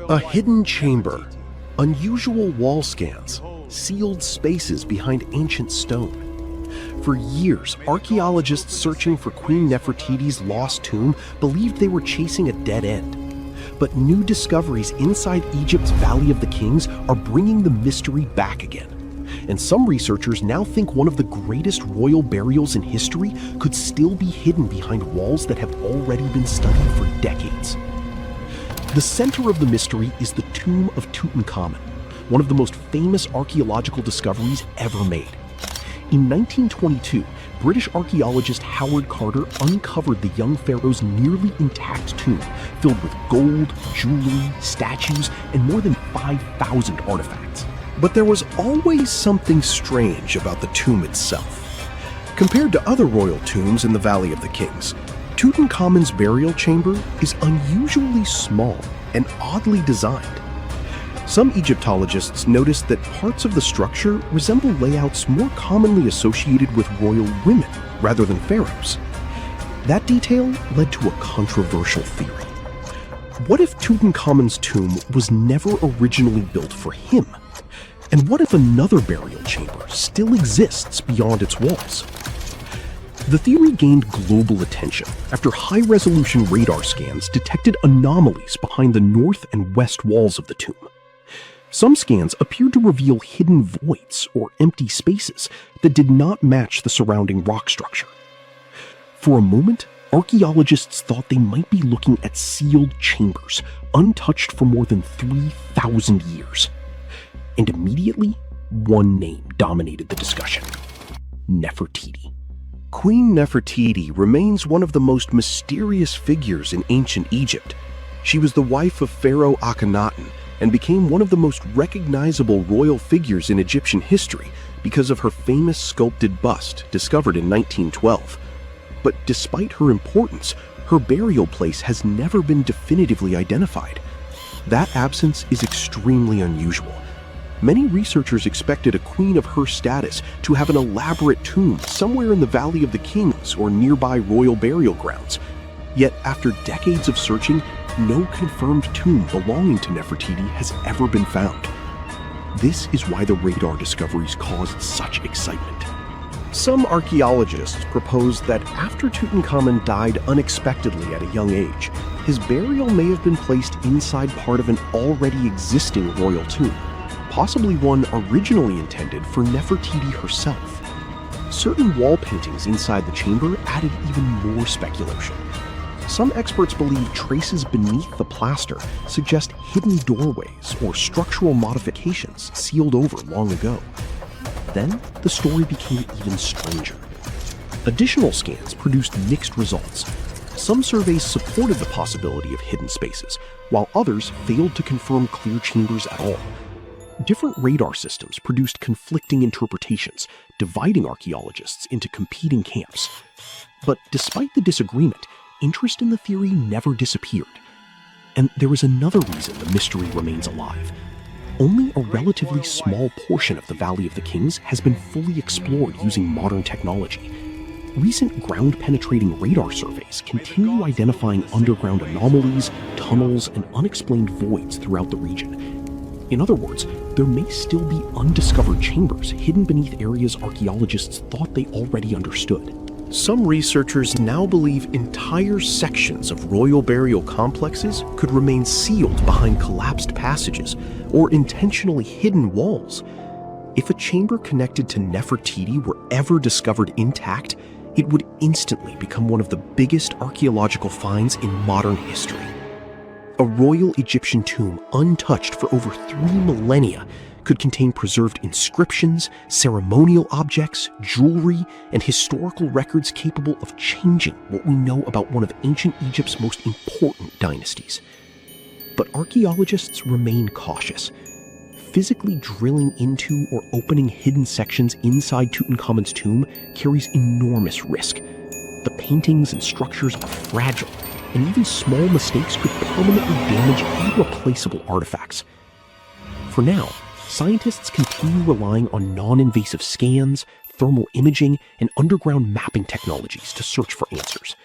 A hidden chamber, unusual wall scans, sealed spaces behind ancient stone. For years, archaeologists searching for Queen Nefertiti's lost tomb believed they were chasing a dead end. But new discoveries inside Egypt's Valley of the Kings are bringing the mystery back again. And some researchers now think one of the greatest royal burials in history could still be hidden behind walls that have already been studied for decades. The center of the mystery is the tomb of Tutankhamun, one of the most famous archaeological discoveries ever made. In 1922, British archaeologist Howard Carter uncovered the young pharaoh's nearly intact tomb, filled with gold, jewelry, statues, and more than 5,000 artifacts. But there was always something strange about the tomb itself. Compared to other royal tombs in the Valley of the Kings, Tutankhamun's burial chamber is unusually small and oddly designed. Some Egyptologists noticed that parts of the structure resemble layouts more commonly associated with royal women rather than pharaohs. That detail led to a controversial theory. What if Tutankhamun's tomb was never originally built for him? And what if another burial chamber still exists beyond its walls? The theory gained global attention after high-resolution radar scans detected anomalies behind the north and west walls of the tomb. Some scans appeared to reveal hidden voids or empty spaces that did not match the surrounding rock structure. For a moment, archaeologists thought they might be looking at sealed chambers, untouched for more than 3,000 years. And immediately, one name dominated the discussion: Nefertiti. Queen Nefertiti remains one of the most mysterious figures in ancient Egypt. She was the wife of Pharaoh Akhenaten and became one of the most recognizable royal figures in Egyptian history because of her famous sculpted bust discovered in 1912. But despite her importance, her burial place has never been definitively identified. That absence is extremely unusual. Many researchers expected a queen of her status to have an elaborate tomb somewhere in the Valley of the Kings or nearby royal burial grounds. Yet after decades of searching, no confirmed tomb belonging to Nefertiti has ever been found. This is why the radar discoveries caused such excitement. Some archaeologists propose that after Tutankhamun died unexpectedly at a young age, his burial may have been placed inside part of an already existing royal tomb, possibly one originally intended for Nefertiti herself. Certain wall paintings inside the chamber added even more speculation. Some experts believe traces beneath the plaster suggest hidden doorways or structural modifications sealed over long ago. Then, the story became even stranger. Additional scans produced mixed results. Some surveys supported the possibility of hidden spaces, while others failed to confirm clear chambers at all. Different radar systems produced conflicting interpretations, dividing archaeologists into competing camps. But despite the disagreement, interest in the theory never disappeared. And there is another reason the mystery remains alive. Only a relatively small portion of the Valley of the Kings has been fully explored using modern technology. Recent ground-penetrating radar surveys continue identifying underground anomalies, tunnels, and unexplained voids throughout the region. In other words, there may still be undiscovered chambers hidden beneath areas archaeologists thought they already understood. Some researchers now believe entire sections of royal burial complexes could remain sealed behind collapsed passages or intentionally hidden walls. If a chamber connected to Nefertiti were ever discovered intact, it would instantly become one of the biggest archaeological finds in modern history. A royal Egyptian tomb untouched for over 3 millennia could contain preserved inscriptions, ceremonial objects, jewelry, and historical records capable of changing what we know about one of ancient Egypt's most important dynasties. But archaeologists remain cautious. Physically drilling into or opening hidden sections inside Tutankhamun's tomb carries enormous risk. The paintings and structures are fragile, and even small mistakes could permanently damage irreplaceable artifacts. For now, scientists continue relying on non-invasive scans, thermal imaging, and underground mapping technologies to search for answers.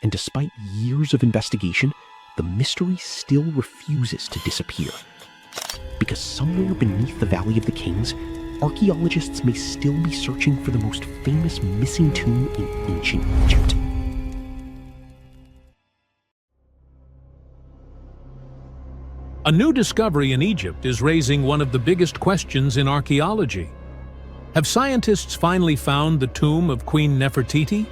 And despite years of investigation, the mystery still refuses to disappear. Because somewhere beneath the Valley of the Kings, archaeologists may still be searching for the most famous missing tomb in ancient Egypt. A new discovery in Egypt is raising one of the biggest questions in archaeology. Have scientists finally found the tomb of Queen Nefertiti?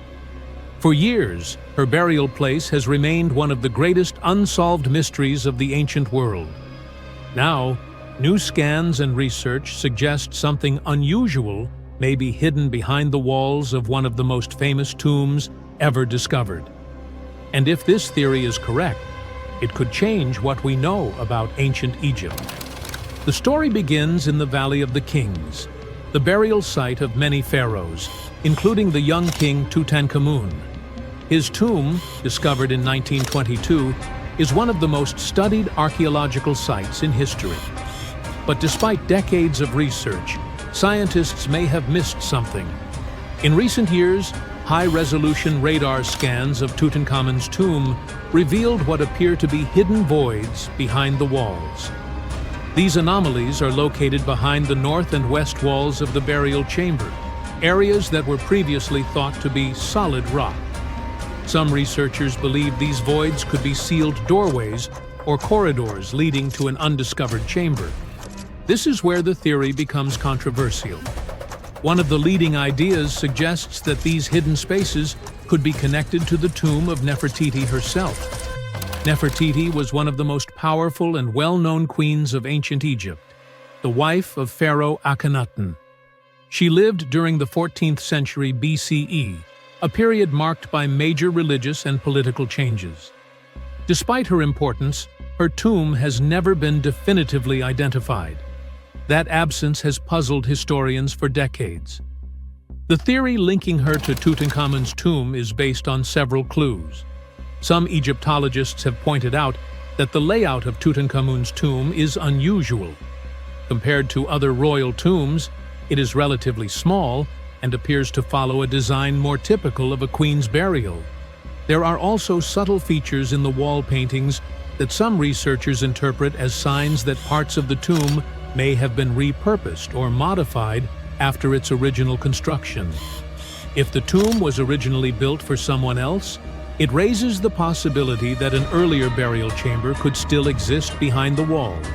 For years, her burial place has remained one of the greatest unsolved mysteries of the ancient world. Now, new scans and research suggest something unusual may be hidden behind the walls of one of the most famous tombs ever discovered. And if this theory is correct, it could change what we know about ancient Egypt. The story begins in the Valley of the Kings, the burial site of many pharaohs, including the young king Tutankhamun. His tomb, discovered in 1922, is one of the most studied archaeological sites in history. But despite decades of research, scientists may have missed something. In recent years, high-resolution radar scans of Tutankhamun's tomb revealed what appear to be hidden voids behind the walls. These anomalies are located behind the north and west walls of the burial chamber, areas that were previously thought to be solid rock. Some researchers believe these voids could be sealed doorways or corridors leading to an undiscovered chamber. This is where the theory becomes controversial. One of the leading ideas suggests that these hidden spaces could be connected to the tomb of Nefertiti herself. Nefertiti was one of the most powerful and well-known queens of ancient Egypt, the wife of Pharaoh Akhenaten. She lived during the 14th century BCE, a period marked by major religious and political changes. Despite her importance, her tomb has never been definitively identified. That absence has puzzled historians for decades. The theory linking her to Tutankhamun's tomb is based on several clues. Some Egyptologists have pointed out that the layout of Tutankhamun's tomb is unusual. Compared to other royal tombs, it is relatively small and appears to follow a design more typical of a queen's burial. There are also subtle features in the wall paintings that some researchers interpret as signs that parts of the tomb may have been repurposed or modified after its original construction. If the tomb was originally built for someone else, it raises the possibility that an earlier burial chamber could still exist behind the walls.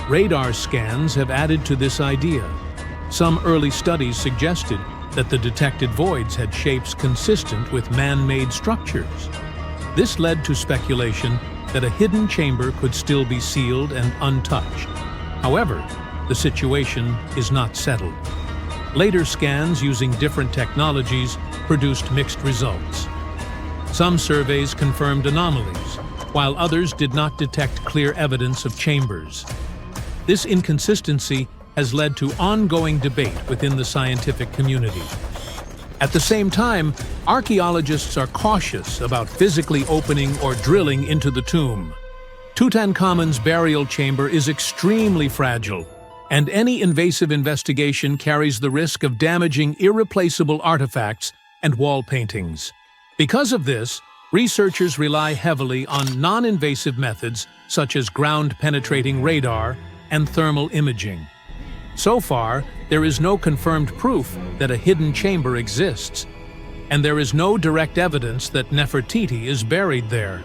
Radar scans have added to this idea. Some early studies suggested that the detected voids had shapes consistent with man-made structures. This led to speculation that a hidden chamber could still be sealed and untouched. However, the situation is not settled. Later scans using different technologies produced mixed results. Some surveys confirmed anomalies, while others did not detect clear evidence of chambers. This inconsistency has led to ongoing debate within the scientific community. At the same time, archaeologists are cautious about physically opening or drilling into the tomb. Tutankhamun's burial chamber is extremely fragile, and any invasive investigation carries the risk of damaging irreplaceable artifacts and wall paintings. Because of this, researchers rely heavily on non-invasive methods such as ground-penetrating radar and thermal imaging. So far, there is no confirmed proof that a hidden chamber exists, and there is no direct evidence that Nefertiti is buried there.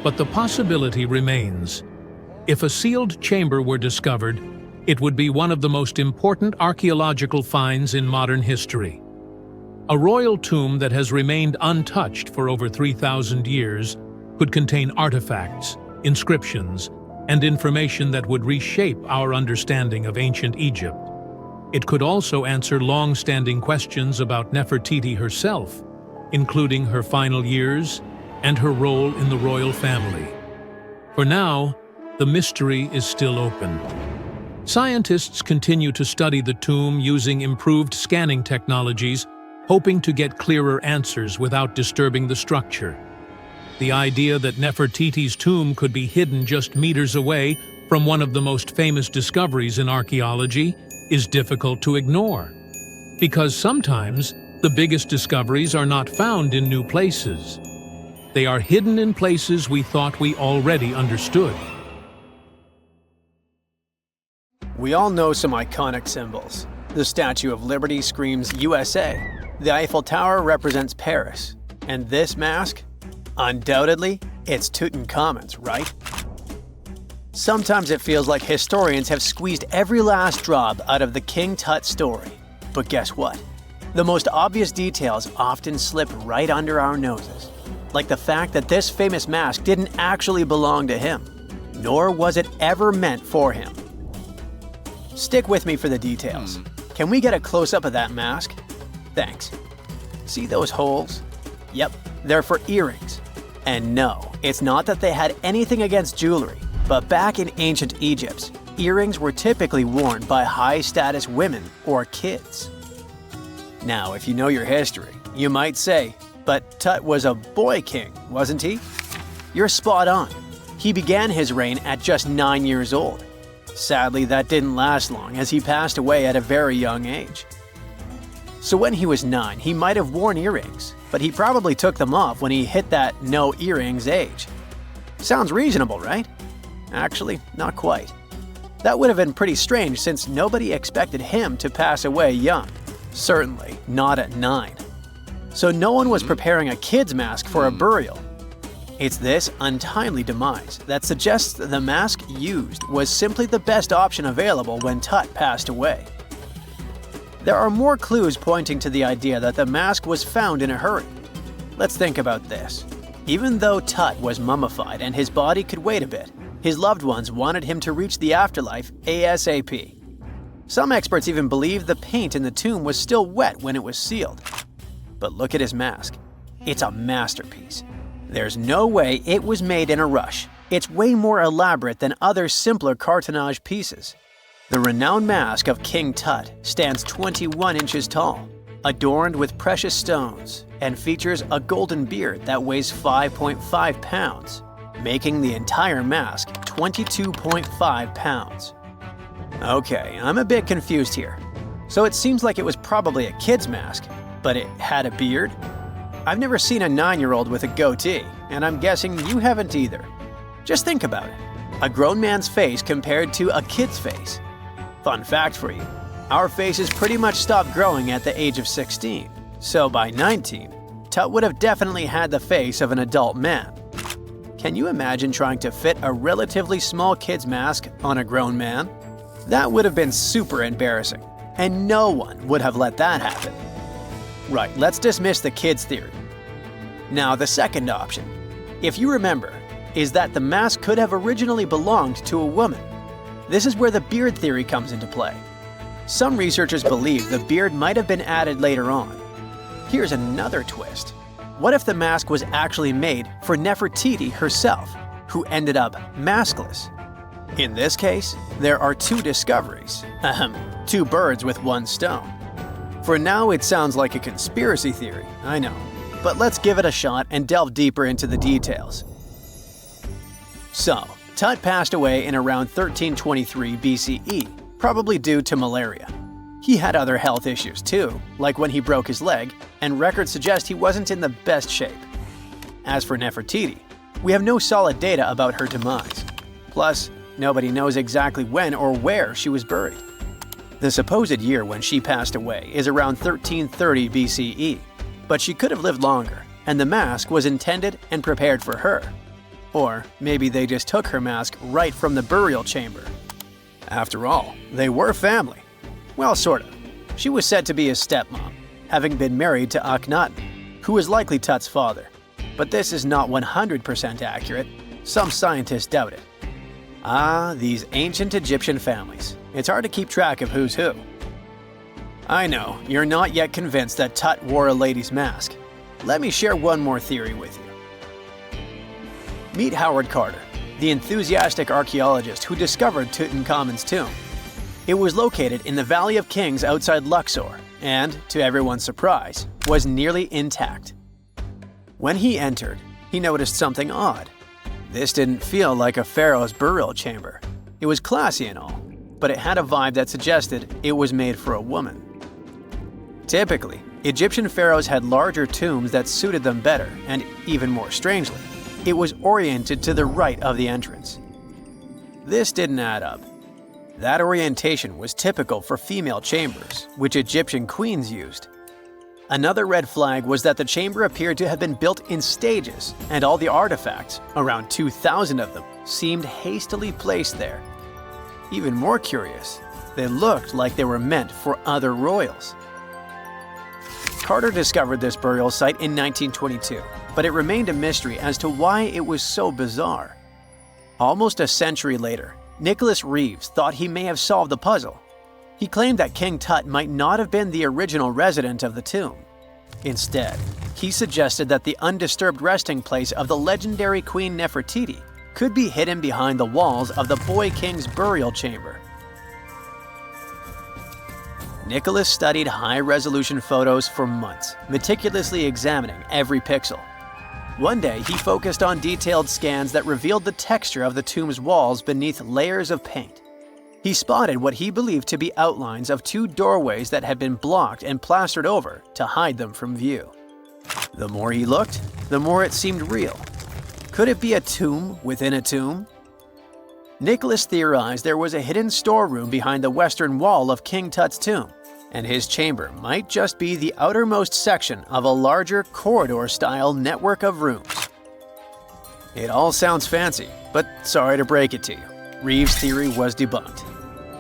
But the possibility remains. If a sealed chamber were discovered, it would be one of the most important archaeological finds in modern history. A royal tomb that has remained untouched for over 3,000 years could contain artifacts, inscriptions, and information that would reshape our understanding of ancient Egypt. It could also answer long-standing questions about Nefertiti herself, including her final years and her role in the royal family. For now, the mystery is still open. Scientists continue to study the tomb using improved scanning technologies, hoping to get clearer answers without disturbing the structure. The idea that Nefertiti's tomb could be hidden just meters away from one of the most famous discoveries in archaeology is difficult to ignore, because sometimes the biggest discoveries are not found in new places. They are hidden in places we thought we already understood. We all know some iconic symbols. The Statue of Liberty screams USA. The Eiffel Tower represents Paris. And this mask? Undoubtedly, it's Tutankhamun's, right? Sometimes it feels like historians have squeezed every last drop out of the King Tut story. But guess what? The most obvious details often slip right under our noses. Like the fact that this famous mask didn't actually belong to him, nor was it ever meant for him. Stick with me for the details. Can we get a close-up of that mask? Thanks. See those holes? Yep, they're for earrings. And no, it's not that they had anything against jewelry, but back in ancient Egypt, earrings were typically worn by high-status women or kids. Now, if you know your history, you might say, but Tut was a boy king, wasn't he? You're spot on. He began his reign at just 9 years old. Sadly, that didn't last long as he passed away at a very young age. So when he was 9, he might have worn earrings, but he probably took them off when he hit that no earrings age. Sounds reasonable, right? Actually, not quite. That would have been pretty strange since nobody expected him to pass away young. Certainly not at 9. So no one was preparing a kid's mask for a burial. It's this untimely demise that suggests that the mask used was simply the best option available when Tut passed away. There are more clues pointing to the idea that the mask was found in a hurry. Let's think about this. Even though Tut was mummified and his body could wait a bit, his loved ones wanted him to reach the afterlife ASAP. Some experts even believe the paint in the tomb was still wet when it was sealed. But look at his mask. It's a masterpiece. There's no way it was made in a rush. It's way more elaborate than other simpler cartonnage pieces. The renowned mask of King Tut stands 21 inches tall, adorned with precious stones, and features a golden beard that weighs 5.5 pounds, making the entire mask 22.5 pounds. Okay, I'm a bit confused here. So it seems like it was probably a kid's mask, but it had a beard? I've never seen a 9-year-old with a goatee, and I'm guessing you haven't either. Just think about it. A grown man's face compared to a kid's face. Fun fact for you, our faces pretty much stopped growing at the age of 16, so by 19, Tut would have definitely had the face of an adult man. Can you imagine trying to fit a relatively small kid's mask on a grown man? That would have been super embarrassing, and no one would have let that happen. Right, let's dismiss the kids' theory. Now, the second option, if you remember, is that the mask could have originally belonged to a woman. This is where the beard theory comes into play. Some researchers believe the beard might have been added later on. Here's another twist. What if the mask was actually made for Nefertiti herself, who ended up maskless? In this case, there are two discoveries. Two birds with one stone. For now, it sounds like a conspiracy theory, I know, but let's give it a shot and delve deeper into the details. So, Tut passed away in around 1323 BCE, probably due to malaria. He had other health issues too, like when he broke his leg, and records suggest he wasn't in the best shape. As for Nefertiti, we have no solid data about her demise. Plus, nobody knows exactly when or where she was buried. The supposed year when she passed away is around 1330 BCE, but she could have lived longer, and the mask was intended and prepared for her. Or maybe they just took her mask right from the burial chamber. After all, they were family. Well, sort of. She was said to be his stepmom, having been married to Akhenaten, who was likely Tut's father. But this is not 100% accurate. Some scientists doubt it. Ah, these ancient Egyptian families. It's hard to keep track of who's who. I know, you're not yet convinced that Tut wore a lady's mask. Let me share one more theory with you. Meet Howard Carter, the enthusiastic archaeologist who discovered Tutankhamun's tomb. It was located in the Valley of Kings outside Luxor, and, to everyone's surprise, was nearly intact. When he entered, he noticed something odd. This didn't feel like a pharaoh's burial chamber. It was classy and all, but it had a vibe that suggested it was made for a woman. Typically, Egyptian pharaohs had larger tombs that suited them better, and even more strangely, it was oriented to the right of the entrance. This didn't add up. That orientation was typical for female chambers, which Egyptian queens used. Another red flag was that the chamber appeared to have been built in stages, and all the artifacts, around 2,000 of them, seemed hastily placed there. Even more curious, they looked like they were meant for other royals. Carter discovered this burial site in 1922, but it remained a mystery as to why it was so bizarre. Almost a century later, Nicholas Reeves thought he may have solved the puzzle. He claimed that King Tut might not have been the original resident of the tomb. Instead, he suggested that the undisturbed resting place of the legendary Queen Nefertiti could be hidden behind the walls of the boy king's burial chamber. Nicholas studied high-resolution photos for months, meticulously examining every pixel. One day, he focused on detailed scans that revealed the texture of the tomb's walls beneath layers of paint. He spotted what he believed to be outlines of two doorways that had been blocked and plastered over to hide them from view. The more he looked, the more it seemed real. Could it be a tomb within a tomb? Nicholas theorized there was a hidden storeroom behind the western wall of King Tut's tomb, and his chamber might just be the outermost section of a larger corridor-style network of rooms. It all sounds fancy, but sorry to break it to you, Reeves' theory was debunked.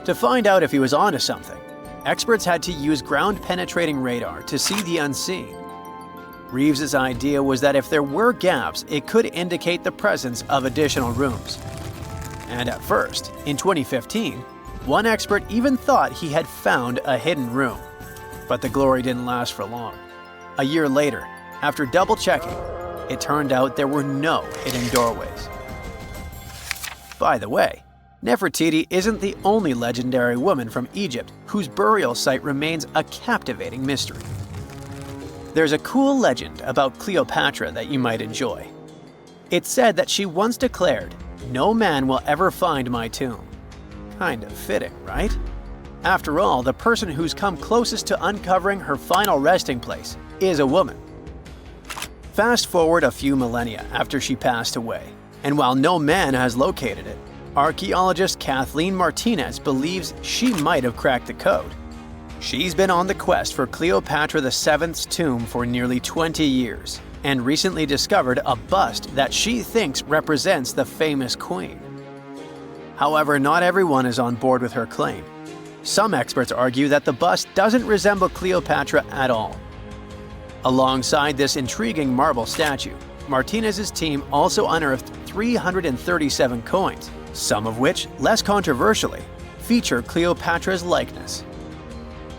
To find out if he was onto something, experts had to use ground-penetrating radar to see the unseen. Reeves' idea was that if there were gaps, it could indicate the presence of additional rooms. And at first, in 2015, one expert even thought he had found a hidden room. But the glory didn't last for long. A year later, after double-checking, it turned out there were no hidden doorways. By the way, Nefertiti isn't the only legendary woman from Egypt whose burial site remains a captivating mystery. There's a cool legend about Cleopatra that you might enjoy. It's said that she once declared, "No man will ever find my tomb." Kind of fitting, right? After all, the person who's come closest to uncovering her final resting place is a woman. Fast forward a few millennia after she passed away, and while no man has located it, archaeologist Kathleen Martinez believes she might have cracked the code. She's been on the quest for Cleopatra VII's tomb for nearly 20 years, and recently discovered a bust that she thinks represents the famous queen. However, not everyone is on board with her claim. Some experts argue that the bust doesn't resemble Cleopatra at all. Alongside this intriguing marble statue, Martinez's team also unearthed 337 coins, some of which, less controversially, feature Cleopatra's likeness.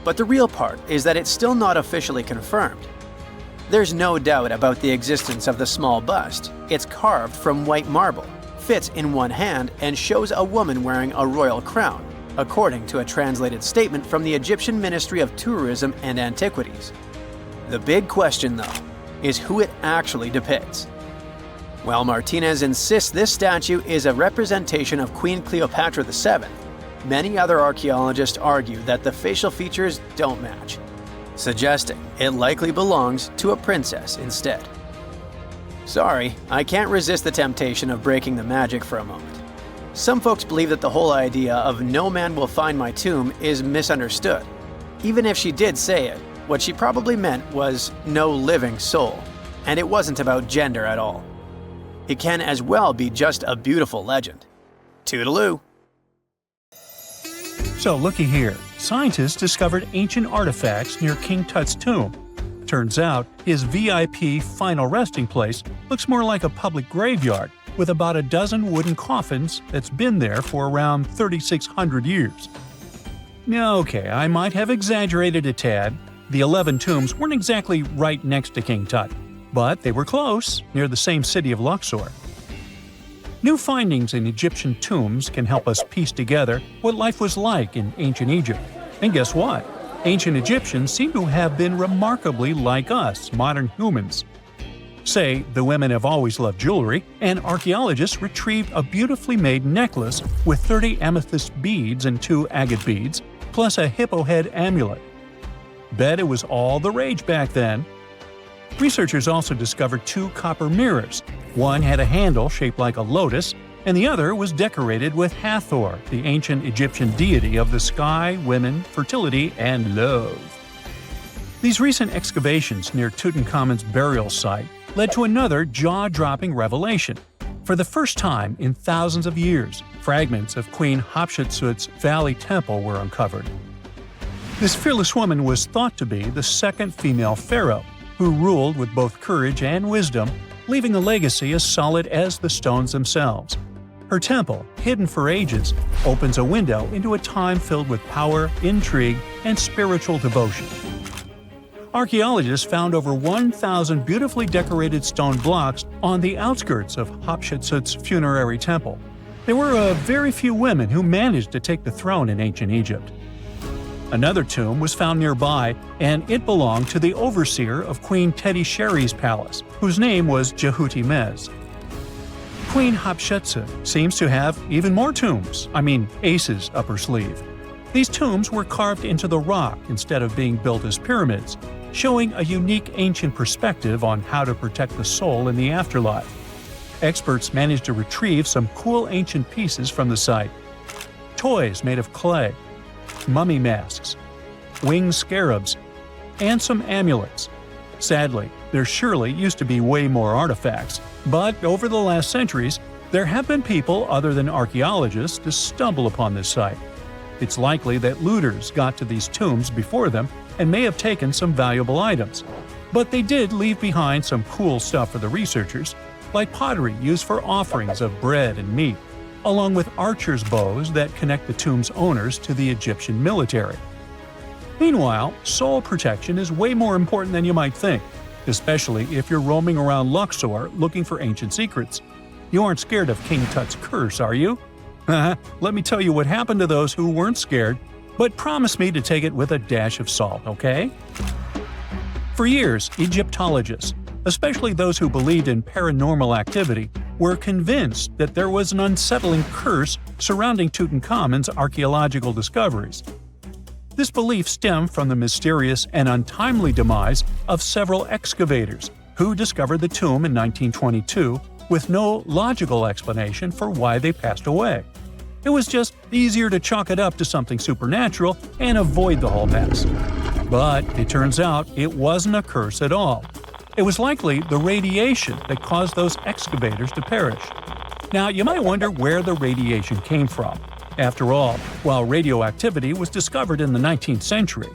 But the real part is that it's still not officially confirmed. There's no doubt about the existence of the small bust. It's carved from white marble, fits in one hand, and shows a woman wearing a royal crown, according to a translated statement from the Egyptian Ministry of Tourism and Antiquities. The big question, though, is who it actually depicts. While Martinez insists this statue is a representation of Queen Cleopatra VII, many other archaeologists argue that the facial features don't match, suggesting it likely belongs to a princess instead. Sorry, I can't resist the temptation of breaking the magic for a moment. Some folks believe that the whole idea of "no man will find my tomb" is misunderstood. Even if she did say it, what she probably meant was "no living soul," and it wasn't about gender at all. It can as well be just a beautiful legend. Toodaloo! So looky here, scientists discovered ancient artifacts near King Tut's tomb. Turns out, his VIP final resting place looks more like a public graveyard with about a dozen wooden coffins that's been there for around 3,600 years. Okay, I might have exaggerated a tad. The 11 tombs weren't exactly right next to King Tut, but they were close, near the same city of Luxor. New findings in Egyptian tombs can help us piece together what life was like in ancient Egypt. And guess what? Ancient Egyptians seem to have been remarkably like us, modern humans. Say, the women have always loved jewelry, and archaeologists retrieved a beautifully made necklace with 30 amethyst beads and 2 agate beads, plus a hippo head amulet. Bet it was all the rage back then. Researchers also discovered 2 copper mirrors. One had a handle shaped like a lotus, and the other was decorated with Hathor, the ancient Egyptian deity of the sky, women, fertility, and love. These recent excavations near Tutankhamun's burial site led to another jaw-dropping revelation. For the first time in thousands of years, fragments of Queen Hatshepsut's Valley Temple were uncovered. This fearless woman was thought to be the second female pharaoh, who ruled with both courage and wisdom, leaving a legacy as solid as the stones themselves. Her temple, hidden for ages, opens a window into a time filled with power, intrigue, and spiritual devotion. Archaeologists found over 1,000 beautifully decorated stone blocks on the outskirts of Hatshepsut's funerary temple. There were very few women who managed to take the throne in ancient Egypt. Another tomb was found nearby, and it belonged to the overseer of Queen Teti Sheri's palace, whose name was Jehuti-Mez. Queen Hatshepsut seems to have even more tombs, aces up her sleeve. These tombs were carved into the rock instead of being built as pyramids, showing a unique ancient perspective on how to protect the soul in the afterlife. Experts managed to retrieve some cool ancient pieces from the site. Toys made of clay, mummy masks, winged scarabs, and some amulets. Sadly, there surely used to be way more artifacts, but over the last centuries, there have been people other than archaeologists to stumble upon this site. It's likely that looters got to these tombs before them and may have taken some valuable items. But they did leave behind some cool stuff for the researchers, like pottery used for offerings of bread and meat, along with archers' bows that connect the tomb's owners to the Egyptian military. Meanwhile, soul protection is way more important than you might think, especially if you're roaming around Luxor looking for ancient secrets. You aren't scared of King Tut's curse, are you? Let me tell you what happened to those who weren't scared, but promise me to take it with a dash of salt, okay? For years, Egyptologists, especially those who believed in paranormal activity, were convinced that there was an unsettling curse surrounding Tutankhamun's archaeological discoveries. This belief stemmed from the mysterious and untimely demise of several excavators who discovered the tomb in 1922 with no logical explanation for why they passed away. It was just easier to chalk it up to something supernatural and avoid the whole mess. But it turns out it wasn't a curse at all. It was likely the radiation that caused those excavators to perish. Now, you might wonder where the radiation came from. After all, while radioactivity was discovered in the 19th century,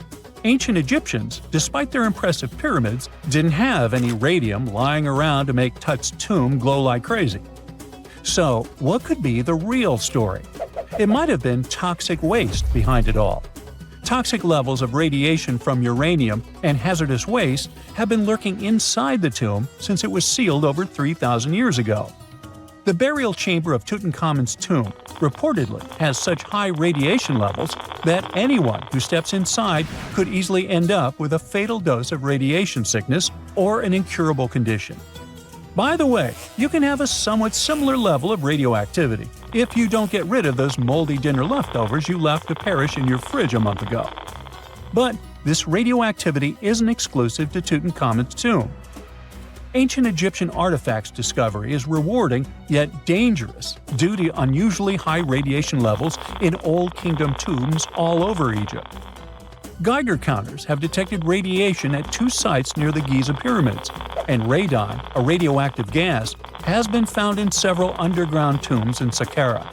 ancient Egyptians, despite their impressive pyramids, didn't have any radium lying around to make Tut's tomb glow like crazy. So, what could be the real story? It might have been toxic waste behind it all. Toxic levels of radiation from uranium and hazardous waste have been lurking inside the tomb since it was sealed over 3,000 years ago. The burial chamber of Tutankhamun's tomb reportedly has such high radiation levels that anyone who steps inside could easily end up with a fatal dose of radiation sickness or an incurable condition. By the way, you can have a somewhat similar level of radioactivity if you don't get rid of those moldy dinner leftovers you left to perish in your fridge a month ago. But this radioactivity isn't exclusive to Tutankhamun's tomb. Ancient Egyptian artifacts discovery is rewarding yet dangerous due to unusually high radiation levels in Old Kingdom tombs all over Egypt. Geiger counters have detected radiation at 2 sites near the Giza pyramids, and radon, a radioactive gas, has been found in several underground tombs in Saqqara.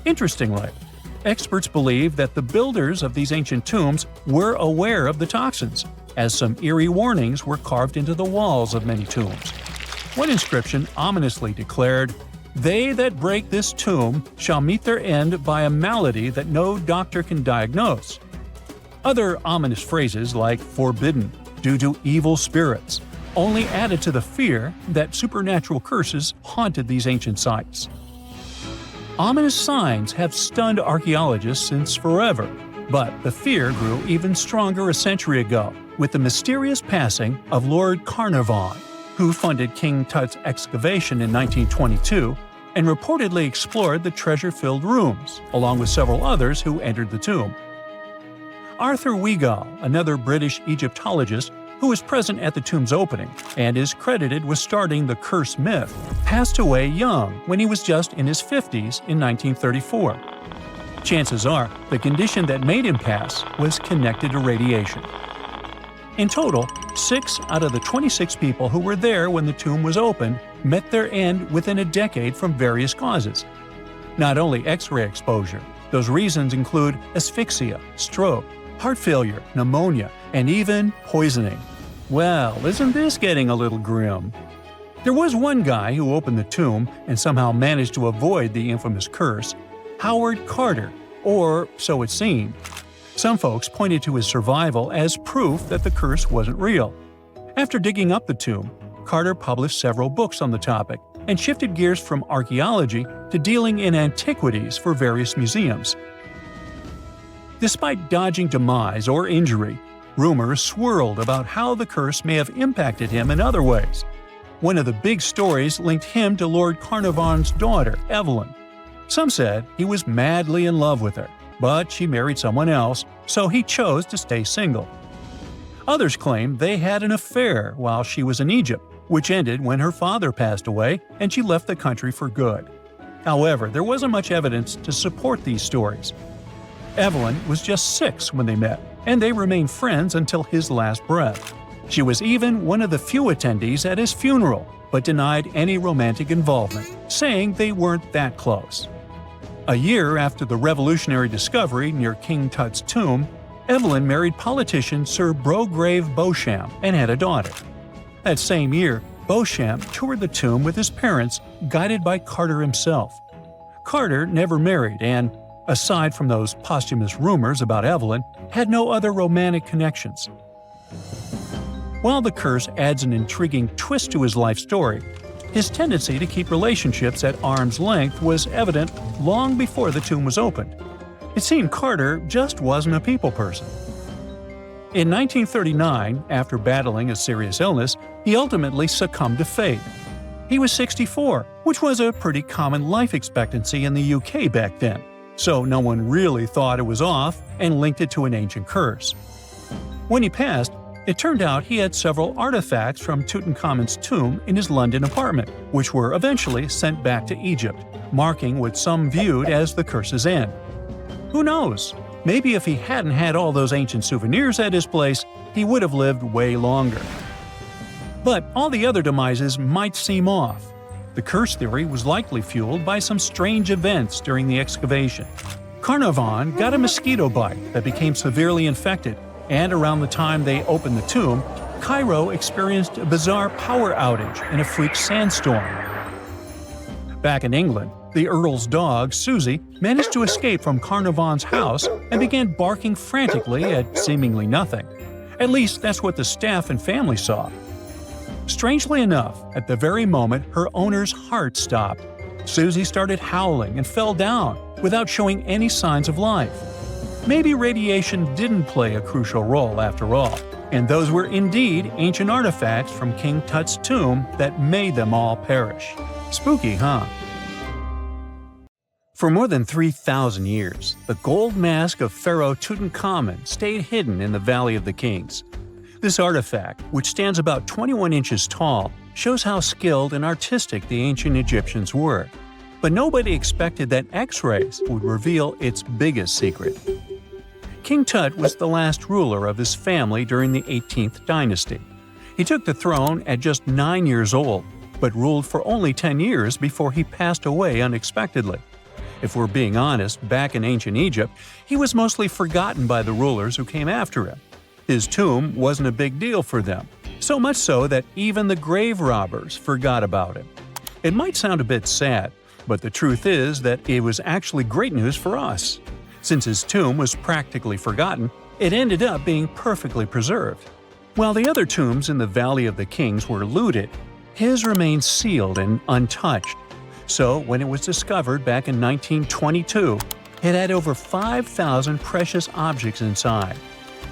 Interestingly, experts believe that the builders of these ancient tombs were aware of the toxins, as some eerie warnings were carved into the walls of many tombs. One inscription ominously declared, "They that break this tomb shall meet their end by a malady that no doctor can diagnose." Other ominous phrases like "forbidden," "due to evil spirits," only added to the fear that supernatural curses haunted these ancient sites. Ominous signs have stunned archaeologists since forever, but the fear grew even stronger a century ago with the mysterious passing of Lord Carnarvon, who funded King Tut's excavation in 1922 and reportedly explored the treasure-filled rooms, along with several others who entered the tomb. Arthur Weigall, another British Egyptologist who was present at the tomb's opening and is credited with starting the curse myth, passed away young when he was just in his 50s in 1934. Chances are the condition that made him pass was connected to radiation. In total, 6 out of the 26 people who were there when the tomb was opened met their end within a decade from various causes. Not only X-ray exposure, those reasons include asphyxia, stroke, heart failure, pneumonia, and even poisoning. Well, isn't this getting a little grim? There was one guy who opened the tomb and somehow managed to avoid the infamous curse, Howard Carter, or so it seemed. Some folks pointed to his survival as proof that the curse wasn't real. After digging up the tomb, Carter published several books on the topic and shifted gears from archaeology to dealing in antiquities for various museums. Despite dodging demise or injury, rumors swirled about how the curse may have impacted him in other ways. One of the big stories linked him to Lord Carnarvon's daughter, Evelyn. Some said he was madly in love with her, but she married someone else, so he chose to stay single. Others claim they had an affair while she was in Egypt, which ended when her father passed away and she left the country for good. However, there wasn't much evidence to support these stories. Evelyn was just 6 when they met, and they remained friends until his last breath. She was even one of the few attendees at his funeral, but denied any romantic involvement, saying they weren't that close. A year after the revolutionary discovery near King Tut's tomb, Evelyn married politician Sir Brograve Beauchamp and had a daughter. That same year, Beauchamp toured the tomb with his parents, guided by Carter himself. Carter never married and, aside from those posthumous rumors about Evelyn, had no other romantic connections. While the curse adds an intriguing twist to his life story, his tendency to keep relationships at arm's length was evident long before the tomb was opened. It seemed Carter just wasn't a people person. In 1939, after battling a serious illness, he ultimately succumbed to fate. He was 64, which was a pretty common life expectancy in the UK back then, so no one really thought it was off and linked it to an ancient curse. When he passed, it turned out he had several artifacts from Tutankhamun's tomb in his London apartment, which were eventually sent back to Egypt, marking what some viewed as the curse's end. Who knows? Maybe if he hadn't had all those ancient souvenirs at his place, he would have lived way longer. But all the other demises might seem off. The curse theory was likely fueled by some strange events during the excavation. Carnarvon got a mosquito bite that became severely infected, and around the time they opened the tomb, Cairo experienced a bizarre power outage and a freak sandstorm. Back in England, the Earl's dog, Susie, managed to escape from Carnarvon's house and began barking frantically at seemingly nothing. At least that's what the staff and family saw. Strangely enough, at the very moment her owner's heart stopped, Susie started howling and fell down without showing any signs of life. Maybe radiation didn't play a crucial role after all, and those were indeed ancient artifacts from King Tut's tomb that made them all perish. Spooky, huh? For more than 3,000 years, the gold mask of Pharaoh Tutankhamun stayed hidden in the Valley of the Kings. This artifact, which stands about 21 inches tall, shows how skilled and artistic the ancient Egyptians were. But nobody expected that X-rays would reveal its biggest secret. King Tut was the last ruler of his family during the 18th dynasty. He took the throne at just 9 years old, but ruled for only 10 years before he passed away unexpectedly. If we're being honest, back in ancient Egypt, he was mostly forgotten by the rulers who came after him. His tomb wasn't a big deal for them, so much so that even the grave robbers forgot about him. It might sound a bit sad, but the truth is that it was actually great news for us. Since his tomb was practically forgotten, it ended up being perfectly preserved. While the other tombs in the Valley of the Kings were looted, his remained sealed and untouched. So when it was discovered back in 1922, it had over 5,000 precious objects inside.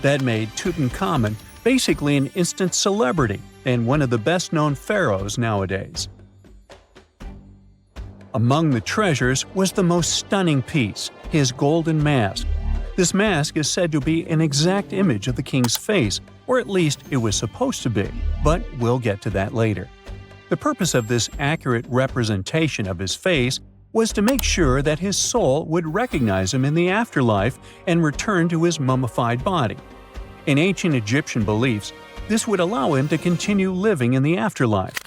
That made Tutankhamun basically an instant celebrity and one of the best-known pharaohs nowadays. Among the treasures was the most stunning piece, his golden mask. This mask is said to be an exact image of the king's face, or at least it was supposed to be, but we'll get to that later. The purpose of this accurate representation of his face was to make sure that his soul would recognize him in the afterlife and return to his mummified body. In ancient Egyptian beliefs, this would allow him to continue living in the afterlife.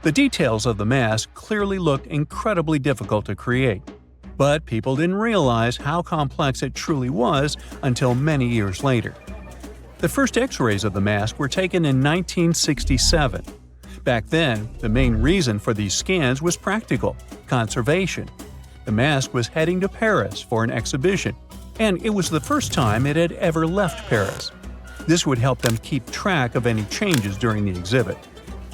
The details of the mask clearly looked incredibly difficult to create, but people didn't realize how complex it truly was until many years later. The first X-rays of the mask were taken in 1967. Back then, the main reason for these scans was practical – conservation. The mask was heading to Paris for an exhibition, and it was the first time it had ever left Paris. This would help them keep track of any changes during the exhibit.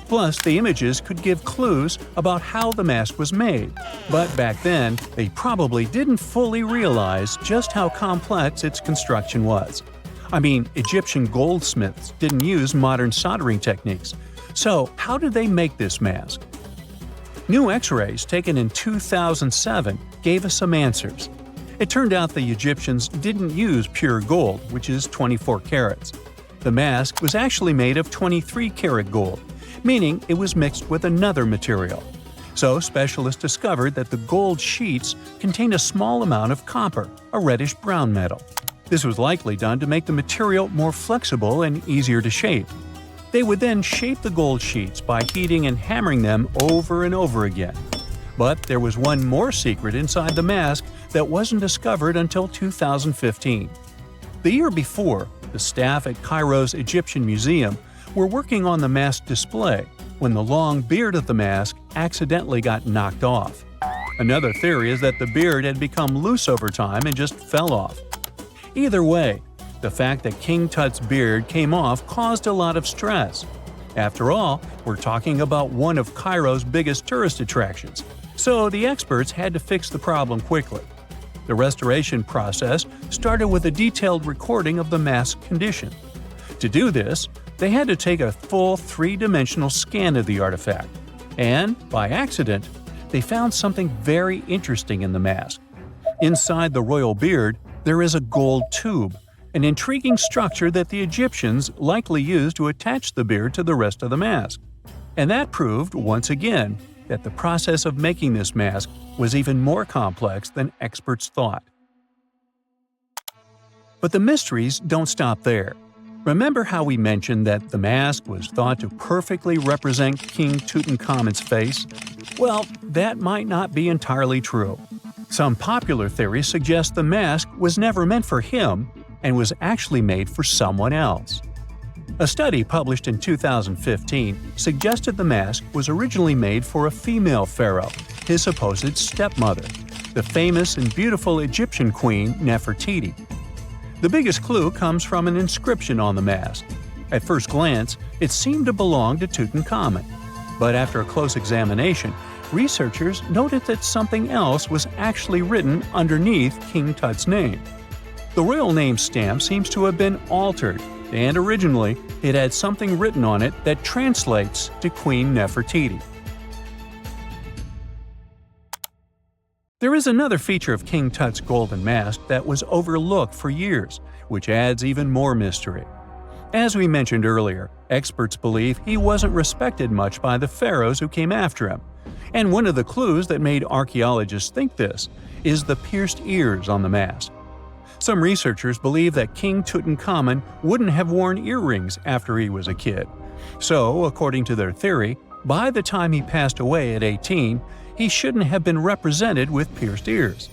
Plus, the images could give clues about how the mask was made, but back then, they probably didn't fully realize just how complex its construction was. I mean, Egyptian goldsmiths didn't use modern soldering techniques. So, how did they make this mask? New X-rays taken in 2007 gave us some answers. It turned out the Egyptians didn't use pure gold, which is 24 carats. The mask was actually made of 23-karat gold, meaning it was mixed with another material. So specialists discovered that the gold sheets contained a small amount of copper, a reddish-brown metal. This was likely done to make the material more flexible and easier to shape. They would then shape the gold sheets by heating and hammering them over and over again. But there was one more secret inside the mask that wasn't discovered until 2015. The year before, the staff at Cairo's Egyptian Museum were working on the mask display when the long beard of the mask accidentally got knocked off. Another theory is that the beard had become loose over time and just fell off. Either way, the fact that King Tut's beard came off caused a lot of stress. After all, we're talking about one of Cairo's biggest tourist attractions, so the experts had to fix the problem quickly. The restoration process started with a detailed recording of the mask's condition. To do this, they had to take a full three-dimensional scan of the artifact. And, by accident, they found something very interesting in the mask. Inside the royal beard, there is a gold tube, an intriguing structure that the Egyptians likely used to attach the beard to the rest of the mask. And that proved, once again, that the process of making this mask was even more complex than experts thought. But the mysteries don't stop there. Remember how we mentioned that the mask was thought to perfectly represent King Tutankhamun's face? Well, that might not be entirely true. Some popular theories suggest the mask was never meant for him and was actually made for someone else. A study published in 2015 suggested the mask was originally made for a female pharaoh, his supposed stepmother, the famous and beautiful Egyptian queen Nefertiti. The biggest clue comes from an inscription on the mask. At first glance, it seemed to belong to Tutankhamun, but after a close examination, researchers noted that something else was actually written underneath King Tut's name. The royal name stamp seems to have been altered, and originally it had something written on it that translates to Queen Nefertiti. There is another feature of King Tut's golden mask that was overlooked for years, which adds even more mystery. As we mentioned earlier, experts believe he wasn't respected much by the pharaohs who came after him. And one of the clues that made archaeologists think this is the pierced ears on the mask. Some researchers believe that King Tutankhamun wouldn't have worn earrings after he was a kid. So, according to their theory, by the time he passed away at 18, he shouldn't have been represented with pierced ears.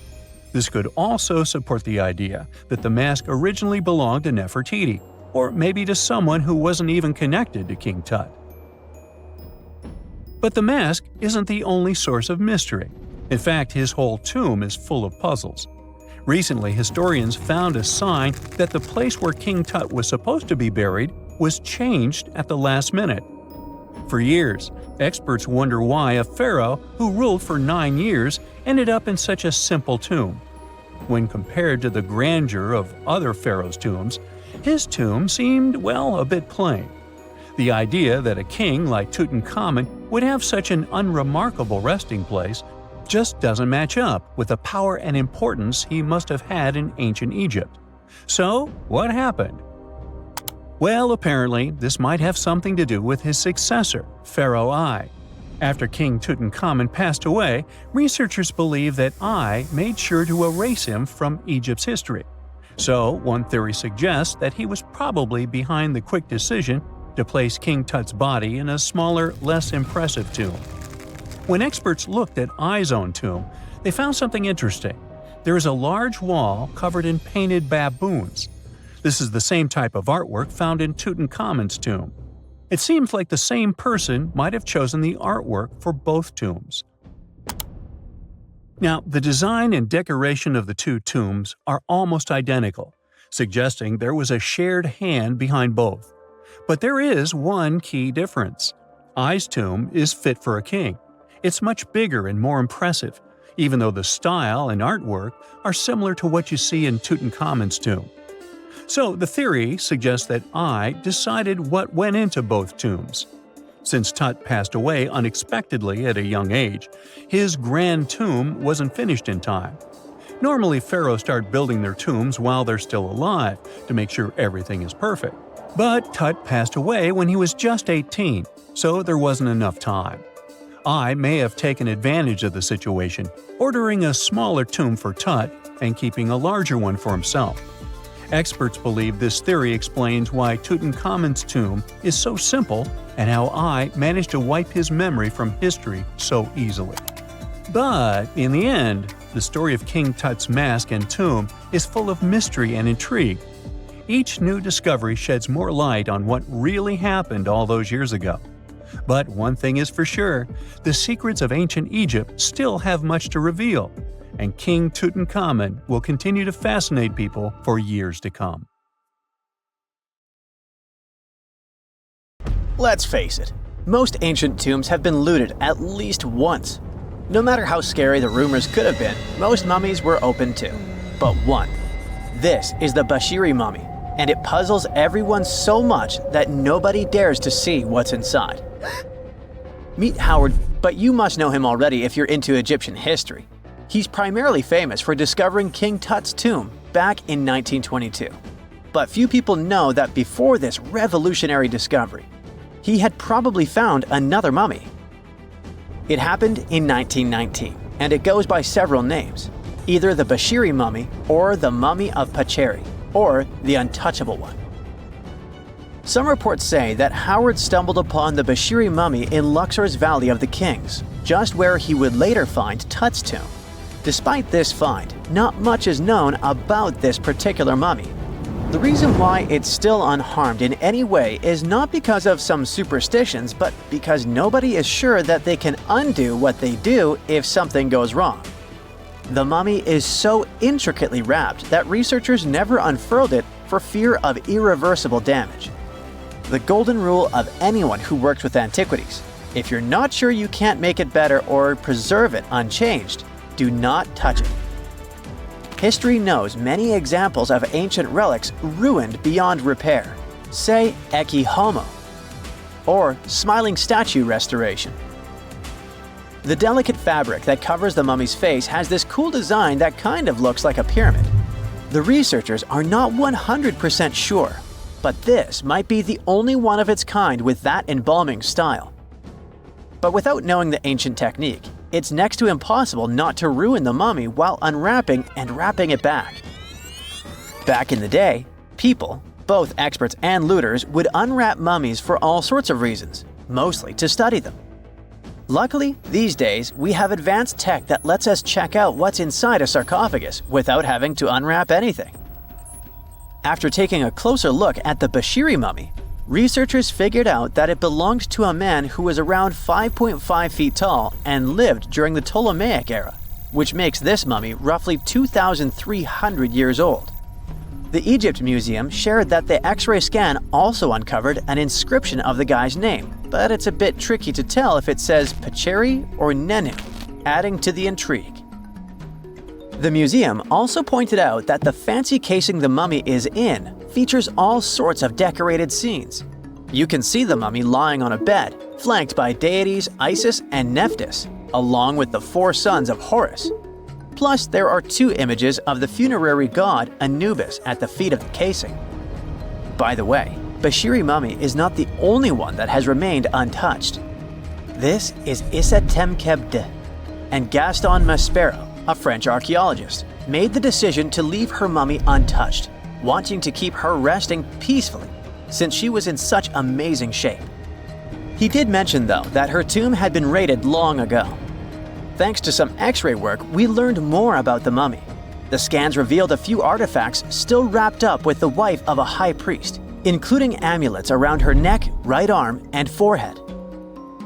This could also support the idea that the mask originally belonged to Nefertiti, or maybe to someone who wasn't even connected to King Tut. But the mask isn't the only source of mystery. In fact, his whole tomb is full of puzzles. Recently, historians found a sign that the place where King Tut was supposed to be buried was changed at the last minute. For years, experts wonder why a pharaoh who ruled for 9 years ended up in such a simple tomb. When compared to the grandeur of other pharaohs' tombs, his tomb seemed, well, a bit plain. The idea that a king like Tutankhamun would have such an unremarkable resting place just doesn't match up with the power and importance he must have had in ancient Egypt. So, what happened? Well, apparently, this might have something to do with his successor, Pharaoh I. After King Tutankhamun passed away, researchers believe that I made sure to erase him from Egypt's history. So, one theory suggests that he was probably behind the quick decision to place King Tut's body in a smaller, less impressive tomb. When experts looked at I's own tomb, they found something interesting. There is a large wall covered in painted baboons. This is the same type of artwork found in Tutankhamun's tomb. It seems like the same person might have chosen the artwork for both tombs. Now, the design and decoration of the two tombs are almost identical, suggesting there was a shared hand behind both. But there is one key difference. I's tomb is fit for a king. It's much bigger and more impressive, even though the style and artwork are similar to what you see in Tutankhamun's tomb. So the theory suggests that I decided what went into both tombs. Since Tut passed away unexpectedly at a young age, his grand tomb wasn't finished in time. Normally, pharaohs start building their tombs while they're still alive to make sure everything is perfect. But Tut passed away when he was just 18, so there wasn't enough time. I may have taken advantage of the situation, ordering a smaller tomb for Tut and keeping a larger one for himself. Experts believe this theory explains why Tutankhamun's tomb is so simple and how I managed to wipe his memory from history so easily. But in the end, the story of King Tut's mask and tomb is full of mystery and intrigue. Each new discovery sheds more light on what really happened all those years ago. But one thing is for sure, the secrets of ancient Egypt still have much to reveal, and King Tutankhamun will continue to fascinate people for years to come. Let's face it, most ancient tombs have been looted at least once. No matter how scary the rumors could have been, most mummies were open too. But one. This is the Bashiri mummy, and it puzzles everyone so much that nobody dares to see what's inside. Meet Howard, but you must know him already if you're into Egyptian history. He's primarily famous for discovering King Tut's tomb back in 1922. But few people know that before this revolutionary discovery, he had probably found another mummy. It happened in 1919, and it goes by several names, either the Bashiri mummy or the mummy of Pacheri, or the untouchable one. Some reports say that Howard stumbled upon the Bashiri mummy in Luxor's Valley of the Kings, just where he would later find Tut's tomb. Despite this find, not much is known about this particular mummy. The reason why it's still unharmed in any way is not because of some superstitions, but because nobody is sure that they can undo what they do if something goes wrong. The mummy is so intricately wrapped that researchers never unfurled it for fear of irreversible damage. The golden rule of anyone who worked with antiquities: if you're not sure you can't make it better or preserve it unchanged, do not touch it. History knows many examples of ancient relics ruined beyond repair, say Ecce Homo, or smiling statue restoration. The delicate fabric that covers the mummy's face has this cool design that kind of looks like a pyramid. The researchers are not 100% sure, but this might be the only one of its kind with that embalming style. But without knowing the ancient technique, it's next to impossible not to ruin the mummy while unwrapping and wrapping it back. Back in the day, people, both experts and looters, would unwrap mummies for all sorts of reasons, mostly to study them. Luckily, these days, we have advanced tech that lets us check out what's inside a sarcophagus without having to unwrap anything. After taking a closer look at the Bashiri mummy, researchers figured out that it belonged to a man who was around 5.5 feet tall and lived during the Ptolemaic era, which makes this mummy roughly 2,300 years old. The Egypt Museum shared that the X-ray scan also uncovered an inscription of the guy's name, but it's a bit tricky to tell if it says Pacheri or Nenu, adding to the intrigue. The museum also pointed out that the fancy casing the mummy is in features all sorts of decorated scenes. You can see the mummy lying on a bed, flanked by deities Isis and Nephthys, along with the 4 sons of Horus. Plus, there are 2 images of the funerary god Anubis at the feet of the casing. By the way, Bashiri mummy is not the only one that has remained untouched. This is Isetemkebde, and Gaston Maspero, a French archaeologist, made the decision to leave her mummy untouched, wanting to keep her resting peacefully since she was in such amazing shape. He did mention, though, that her tomb had been raided long ago. Thanks to some X-ray work, we learned more about the mummy. The scans revealed a few artifacts still wrapped up with the wife of a high priest, including amulets around her neck, right arm, and forehead.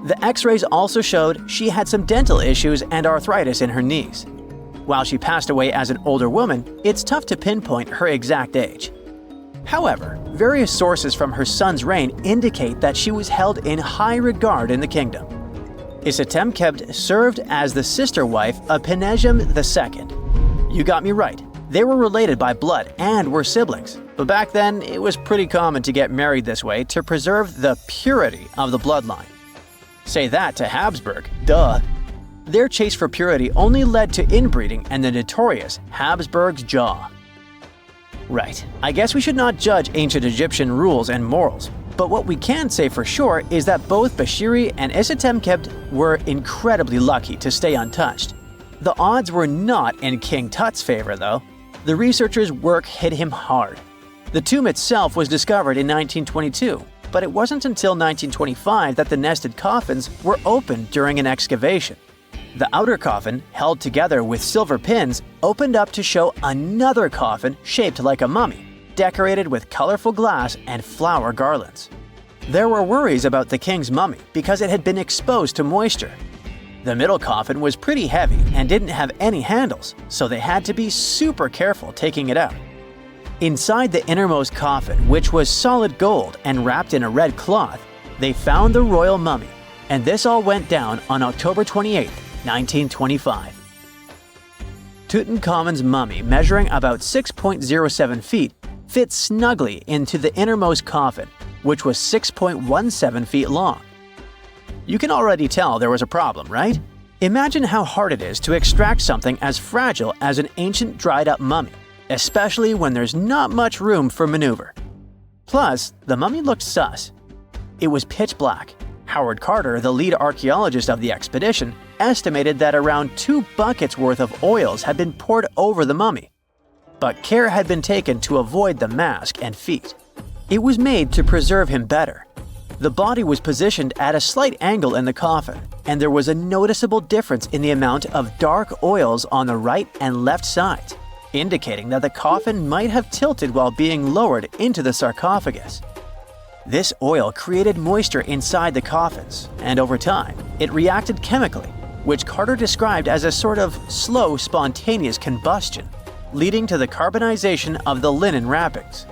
The X-rays also showed she had some dental issues and arthritis in her knees. While she passed away as an older woman, it's tough to pinpoint her exact age. However, various sources from her son's reign indicate that she was held in high regard in the kingdom. Isetemkebde served as the sister wife of Penejam II. You got me right, they were related by blood and were siblings, but back then it was pretty common to get married this way to preserve the purity of the bloodline. Say that to Habsburg, duh. Their chase for purity only led to inbreeding and the notorious Habsburg's jaw. Right, I guess we should not judge ancient Egyptian rules and morals, but what we can say for sure is that both Bashiri and Isetemkebde were incredibly lucky to stay untouched. The odds were not in King Tut's favor, though. The researchers' work hit him hard. The tomb itself was discovered in 1922, but it wasn't until 1925 that the nested coffins were opened during an excavation. The outer coffin, held together with silver pins, opened up to show another coffin shaped like a mummy, decorated with colorful glass and flower garlands. There were worries about the king's mummy because it had been exposed to moisture. The middle coffin was pretty heavy and didn't have any handles, so they had to be super careful taking it out. Inside the innermost coffin, which was solid gold and wrapped in a red cloth, they found the royal mummy, and this all went down on October 28, 1925. Tutankhamun's mummy, measuring about 6.07 feet, fit snugly into the innermost coffin, which was 6.17 feet long. You can already tell there was a problem, right? Imagine how hard it is to extract something as fragile as an ancient dried-up mummy, especially when there's not much room for maneuver. Plus, the mummy looked sus. It was pitch black. Howard Carter, the lead archaeologist of the expedition, estimated that around 2 buckets worth of oils had been poured over the mummy. But care had been taken to avoid the mask and feet. It was made to preserve him better. The body was positioned at a slight angle in the coffin, and there was a noticeable difference in the amount of dark oils on the right and left sides, indicating that the coffin might have tilted while being lowered into the sarcophagus. This oil created moisture inside the coffins, and over time, it reacted chemically, which Carter described as a sort of slow, spontaneous combustion, leading to the carbonization of the linen wrappings.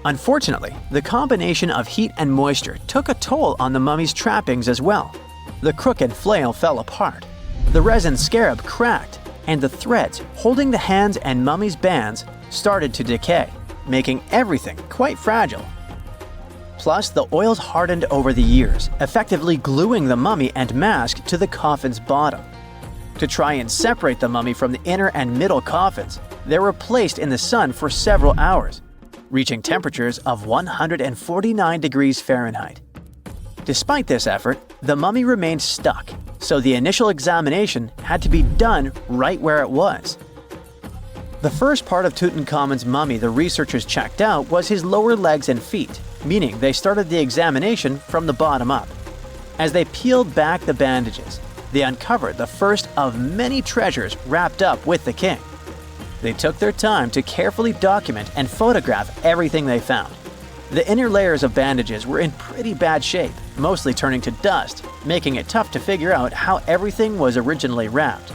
Unfortunately, the combination of heat and moisture took a toll on the mummy's trappings as well. The crook and flail fell apart, the resin scarab cracked, and the threads holding the hands and mummy's bands started to decay, making everything quite fragile. Plus, the oils hardened over the years, effectively gluing the mummy and mask to the coffin's bottom. To try and separate the mummy from the inner and middle coffins, they were placed in the sun for several hours, reaching temperatures of 149 degrees Fahrenheit. Despite this effort, the mummy remained stuck, so the initial examination had to be done right where it was. The first part of Tutankhamun's mummy the researchers checked out was his lower legs and feet, meaning they started the examination from the bottom up. As they peeled back the bandages, they uncovered the first of many treasures wrapped up with the king. They took their time to carefully document and photograph everything they found. The inner layers of bandages were in pretty bad shape, mostly turning to dust, making it tough to figure out how everything was originally wrapped.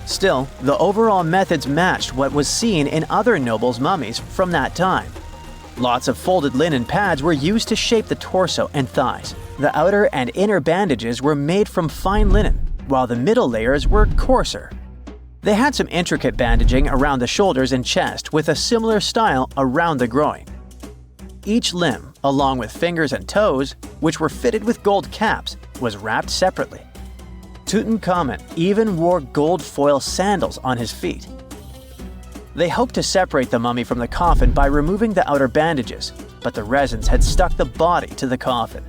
Still, the overall methods matched what was seen in other nobles' mummies from that time. Lots of folded linen pads were used to shape the torso and thighs. The outer and inner bandages were made from fine linen, while the middle layers were coarser. They had some intricate bandaging around the shoulders and chest with a similar style around the groin. Each limb, along with fingers and toes, which were fitted with gold caps, was wrapped separately. Tutankhamun even wore gold foil sandals on his feet. They hoped to separate the mummy from the coffin by removing the outer bandages, but the resins had stuck the body to the coffin.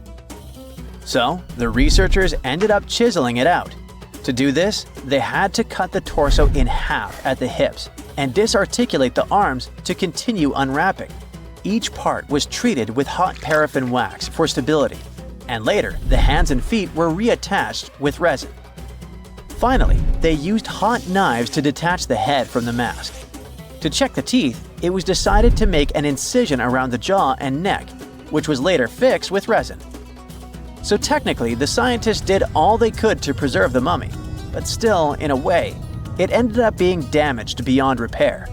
So, the researchers ended up chiseling it out. To do this, they had to cut the torso in half at the hips and disarticulate the arms to continue unwrapping. Each part was treated with hot paraffin wax for stability, and later the hands and feet were reattached with resin. Finally, they used hot knives to detach the head from the mask. To check the teeth, it was decided to make an incision around the jaw and neck, which was later fixed with resin. So technically, the scientists did all they could to preserve the mummy, but still, in a way, it ended up being damaged beyond repair.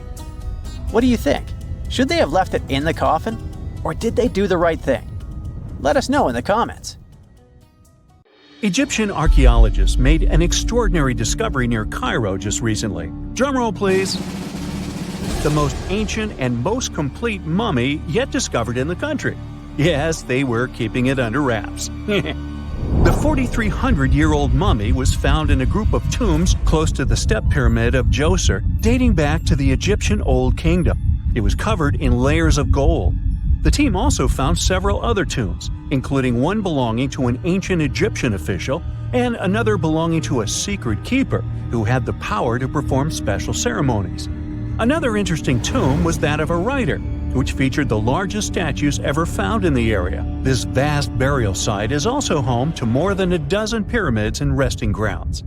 What do you think? Should they have left it in the coffin? Or did they do the right thing? Let us know in the comments. Egyptian archaeologists made an extraordinary discovery near Cairo just recently. Drumroll, please. The most ancient and most complete mummy yet discovered in the country. Yes, they were keeping it under wraps. The 4,300-year-old mummy was found in a group of tombs close to the step pyramid of Djoser, dating back to the Egyptian Old Kingdom. It was covered in layers of gold. The team also found several other tombs, including one belonging to an ancient Egyptian official and another belonging to a secret keeper who had the power to perform special ceremonies. Another interesting tomb was that of a writer, which featured the largest statues ever found in the area. This vast burial site is also home to more than a dozen pyramids and resting grounds.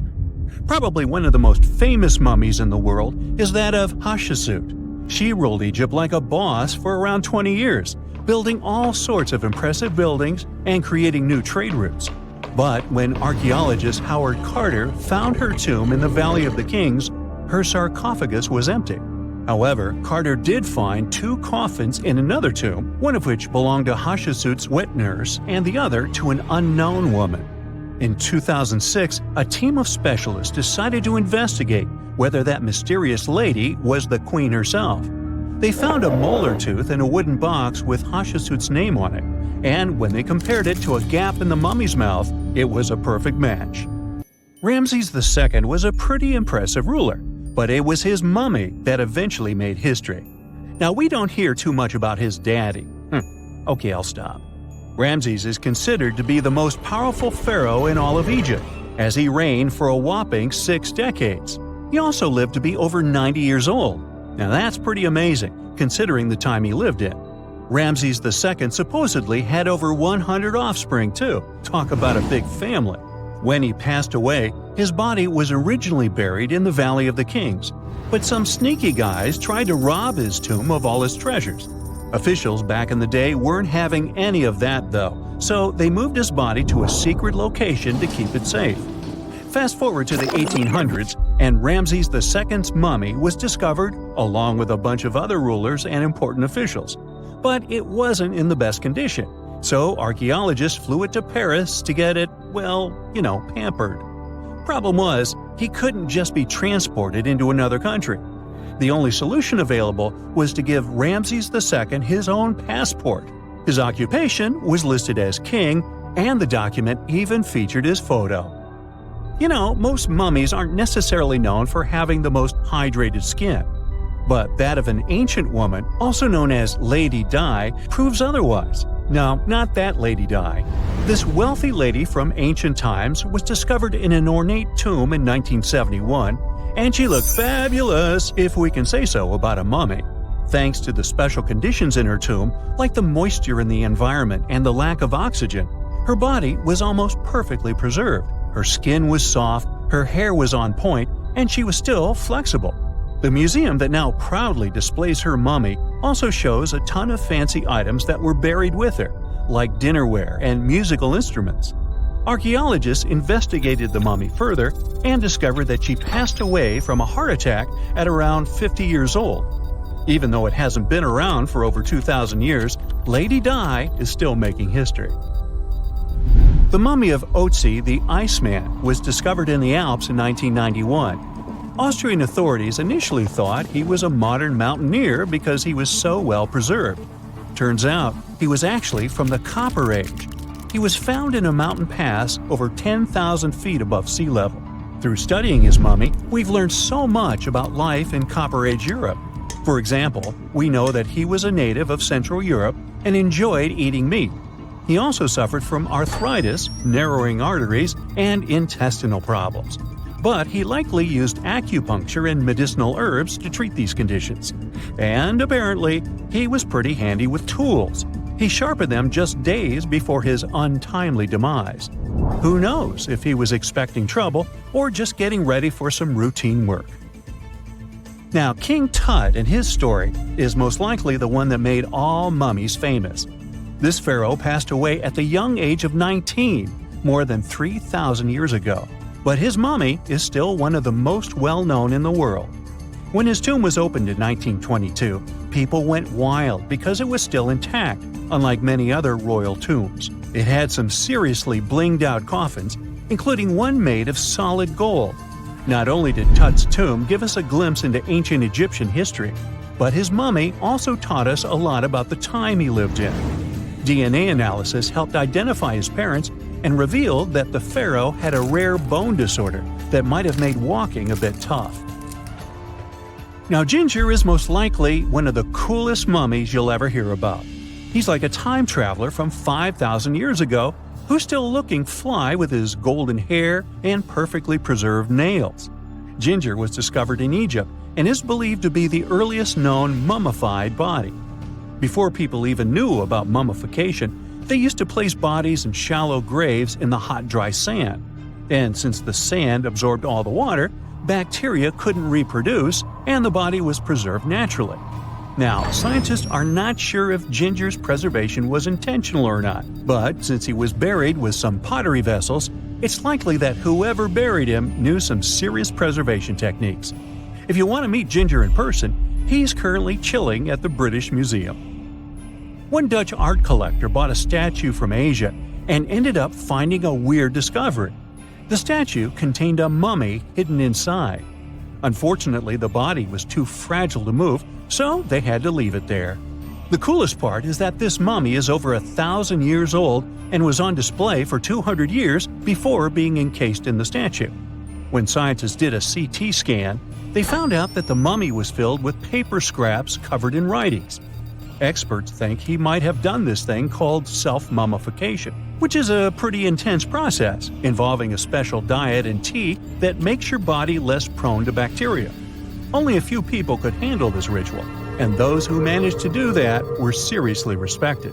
Probably one of the most famous mummies in the world is that of Hatshepsut. She ruled Egypt like a boss for around 20 years, building all sorts of impressive buildings and creating new trade routes. But when archaeologist Howard Carter found her tomb in the Valley of the Kings, her sarcophagus was empty. However, Carter did find two coffins in another tomb, one of which belonged to Hatshepsut's wet nurse and the other to an unknown woman. In 2006, a team of specialists decided to investigate whether that mysterious lady was the queen herself. They found a molar tooth in a wooden box with Hatshepsut's name on it, and when they compared it to a gap in the mummy's mouth, it was a perfect match. Ramses II was a pretty impressive ruler, but it was his mummy that eventually made history. Now, we don't hear too much about his daddy. Okay, I'll stop. Ramses is considered to be the most powerful pharaoh in all of Egypt, as he reigned for a whopping 6 decades. He also lived to be over 90 years old. Now that's pretty amazing, considering the time he lived in. Ramses II supposedly had over 100 offspring too. Talk about a big family. When he passed away, his body was originally buried in the Valley of the Kings, but some sneaky guys tried to rob his tomb of all his treasures. Officials back in the day weren't having any of that though, so they moved his body to a secret location to keep it safe. Fast forward to the 1800s, and Ramses II's mummy was discovered along with a bunch of other rulers and important officials. But it wasn't in the best condition, so archaeologists flew it to Paris to get it, pampered. Problem was, he couldn't just be transported into another country. The only solution available was to give Ramses II his own passport. His occupation was listed as king, and the document even featured his photo. Most mummies aren't necessarily known for having the most hydrated skin. But that of an ancient woman, also known as Lady Di, proves otherwise. No, not that Lady Di. This wealthy lady from ancient times was discovered in an ornate tomb in 1971, and she looked fabulous, if we can say so about a mummy. Thanks to the special conditions in her tomb, like the moisture in the environment and the lack of oxygen, her body was almost perfectly preserved. Her skin was soft, her hair was on point, and she was still flexible. The museum that now proudly displays her mummy also shows a ton of fancy items that were buried with her, like dinnerware and musical instruments. Archaeologists investigated the mummy further and discovered that she passed away from a heart attack at around 50 years old. Even though it hasn't been around for over 2,000 years, Lady Di is still making history. The mummy of Otzi the Iceman was discovered in the Alps in 1991. Austrian authorities initially thought he was a modern mountaineer because he was so well preserved. Turns out, he was actually from the Copper Age. He was found in a mountain pass over 10,000 feet above sea level. Through studying his mummy, we've learned so much about life in Copper Age Europe. For example, we know that he was a native of Central Europe and enjoyed eating meat. He also suffered from arthritis, narrowing arteries, and intestinal problems. But he likely used acupuncture and medicinal herbs to treat these conditions. And apparently, he was pretty handy with tools. He sharpened them just days before his untimely demise. Who knows if he was expecting trouble or just getting ready for some routine work. Now, King Tut and his story is most likely the one that made all mummies famous. This pharaoh passed away at the young age of 19, more than 3,000 years ago. But his mummy is still one of the most well-known in the world. When his tomb was opened in 1922, people went wild because it was still intact, unlike many other royal tombs. It had some seriously blinged-out coffins, including one made of solid gold. Not only did Tut's tomb give us a glimpse into ancient Egyptian history, but his mummy also taught us a lot about the time he lived in. DNA analysis helped identify his parents and revealed that the pharaoh had a rare bone disorder that might have made walking a bit tough. Now, Ginger is most likely one of the coolest mummies you'll ever hear about. He's like a time traveler from 5,000 years ago who's still looking fly with his golden hair and perfectly preserved nails. Ginger was discovered in Egypt and is believed to be the earliest known mummified body. Before people even knew about mummification, they used to place bodies in shallow graves in the hot, dry sand. And since the sand absorbed all the water, bacteria couldn't reproduce and the body was preserved naturally. Now, scientists are not sure if Ginger's preservation was intentional or not, but since he was buried with some pottery vessels, it's likely that whoever buried him knew some serious preservation techniques. If you want to meet Ginger in person, he's currently chilling at the British Museum. One Dutch art collector bought a statue from Asia and ended up finding a weird discovery. The statue contained a mummy hidden inside. Unfortunately, the body was too fragile to move, so they had to leave it there. The coolest part is that this mummy is over 1,000 years old and was on display for 200 years before being encased in the statue. When scientists did a CT scan, they found out that the mummy was filled with paper scraps covered in writings. Experts think he might have done this thing called self-mummification, which is a pretty intense process involving a special diet and tea that makes your body less prone to bacteria. Only a few people could handle this ritual, and those who managed to do that were seriously respected.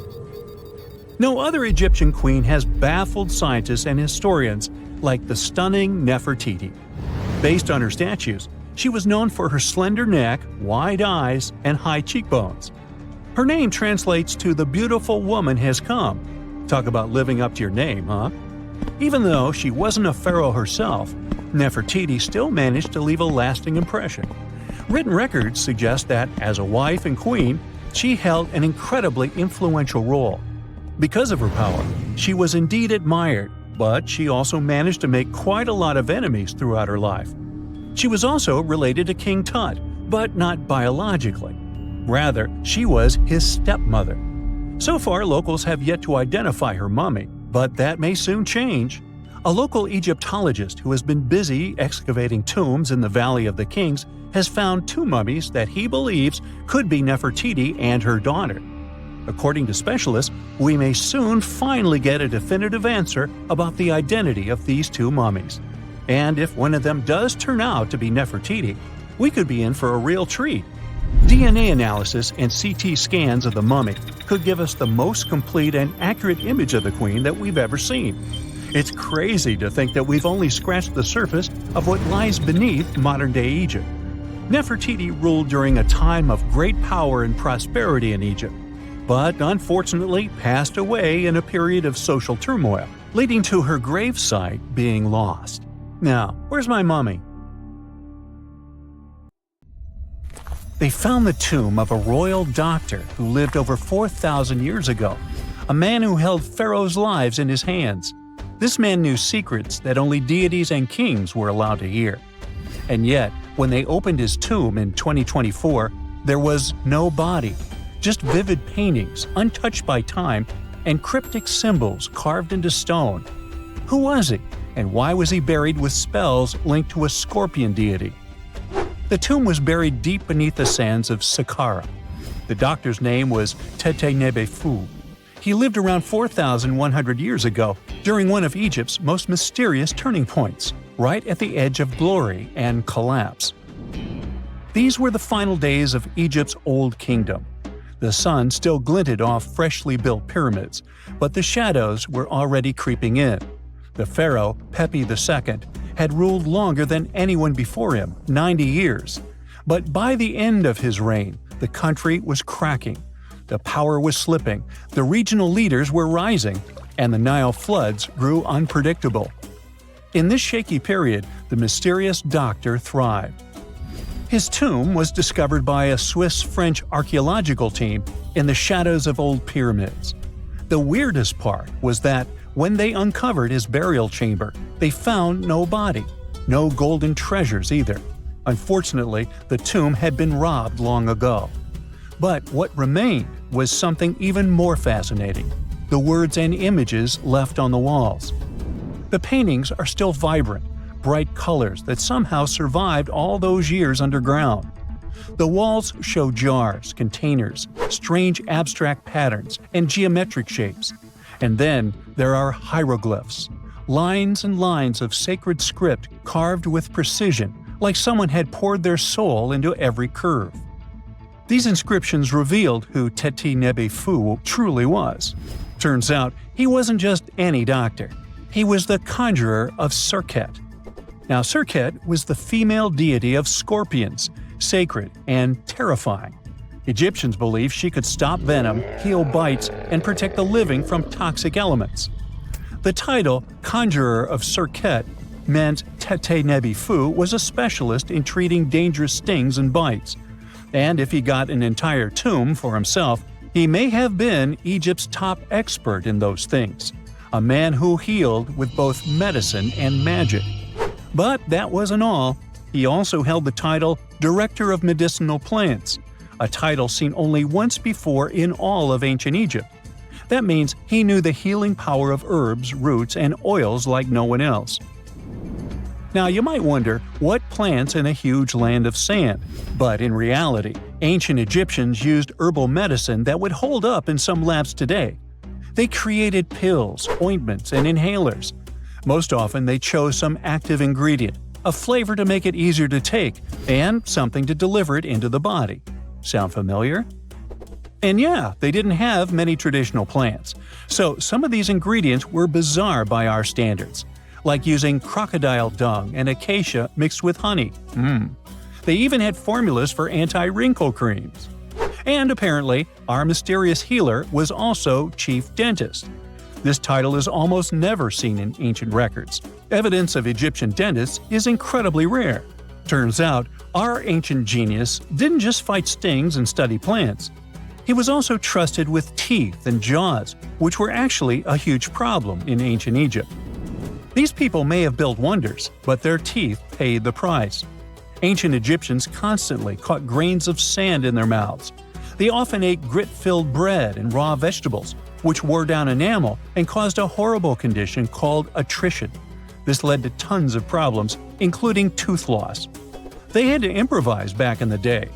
No other Egyptian queen has baffled scientists and historians like the stunning Nefertiti. Based on her statues, she was known for her slender neck, wide eyes, and high cheekbones. Her name translates to "the beautiful woman has come." Talk about living up to your name, huh? Even though she wasn't a pharaoh herself, Nefertiti still managed to leave a lasting impression. Written records suggest that, as a wife and queen, she held an incredibly influential role. Because of her power, she was indeed admired, but she also managed to make quite a lot of enemies throughout her life. She was also related to King Tut, but not biologically. Rather, she was his stepmother. So far, locals have yet to identify her mummy, but that may soon change. A local Egyptologist who has been busy excavating tombs in the Valley of the Kings has found two mummies that he believes could be Nefertiti and her daughter. According to specialists, we may soon finally get a definitive answer about the identity of these two mummies. And if one of them does turn out to be Nefertiti, we could be in for a real treat. DNA analysis and CT scans of the mummy could give us the most complete and accurate image of the queen that we've ever seen. It's crazy to think that we've only scratched the surface of what lies beneath modern-day Egypt. Nefertiti ruled during a time of great power and prosperity in Egypt, but unfortunately passed away in a period of social turmoil, leading to her gravesite being lost. Now, where's my mummy? They found the tomb of a royal doctor who lived over 4,000 years ago, a man who held pharaohs' lives in his hands. This man knew secrets that only deities and kings were allowed to hear. And yet, when they opened his tomb in 2024, there was no body, just vivid paintings, untouched by time, and cryptic symbols carved into stone. Who was he? And why was he buried with spells linked to a scorpion deity? The tomb was buried deep beneath the sands of Saqqara. The doctor's name was Tete-Nebe-Fu. He lived around 4,100 years ago, during one of Egypt's most mysterious turning points, right at the edge of glory and collapse. These were the final days of Egypt's Old Kingdom. The sun still glinted off freshly built pyramids, but the shadows were already creeping in. The pharaoh, Pepi II, had ruled longer than anyone before him, 90 years. But by the end of his reign, the country was cracking. The power was slipping, the regional leaders were rising, and the Nile floods grew unpredictable. In this shaky period, the mysterious doctor thrived. His tomb was discovered by a Swiss-French archaeological team in the shadows of old pyramids. The weirdest part was that when they uncovered his burial chamber, they found no body, no golden treasures either. Unfortunately, the tomb had been robbed long ago. But what remained was something even more fascinating: the words and images left on the walls. The paintings are still vibrant, bright colors that somehow survived all those years underground. The walls show jars, containers, strange abstract patterns, and geometric shapes. And then there are hieroglyphs, lines and lines of sacred script carved with precision, like someone had poured their soul into every curve. These inscriptions revealed who Tete-Nebe-Fu truly was. Turns out, he wasn't just any doctor. He was the conjurer of Serket. Now, Serket was the female deity of scorpions, sacred and terrifying. Egyptians believed she could stop venom, heal bites, and protect the living from toxic elements. The title, Conjurer of Serket, meant Tete-Nebe-Fu was a specialist in treating dangerous stings and bites. And if he got an entire tomb for himself, he may have been Egypt's top expert in those things, a man who healed with both medicine and magic. But that wasn't all. He also held the title Director of Medicinal Plants, a title seen only once before in all of ancient Egypt. That means he knew the healing power of herbs, roots, and oils like no one else. Now, you might wonder, what plants in a huge land of sand? But in reality, ancient Egyptians used herbal medicine that would hold up in some labs today. They created pills, ointments, and inhalers. Most often, they chose some active ingredient, a flavor to make it easier to take, and something to deliver it into the body. Sound familiar? And yeah, they didn't have many traditional plants, so some of these ingredients were bizarre by our standards, like using crocodile dung and acacia mixed with honey. They even had formulas for anti-wrinkle creams. And apparently, our mysterious healer was also chief dentist. This title is almost never seen in ancient records. Evidence of Egyptian dentists is incredibly rare. Turns out, our ancient genius didn't just fight stings and study plants. He was also trusted with teeth and jaws, which were actually a huge problem in ancient Egypt. These people may have built wonders, but their teeth paid the price. Ancient Egyptians constantly caught grains of sand in their mouths. They often ate grit-filled bread and raw vegetables, which wore down enamel and caused a horrible condition called attrition. This led to tons of problems, including tooth loss. They had to improvise back in the day.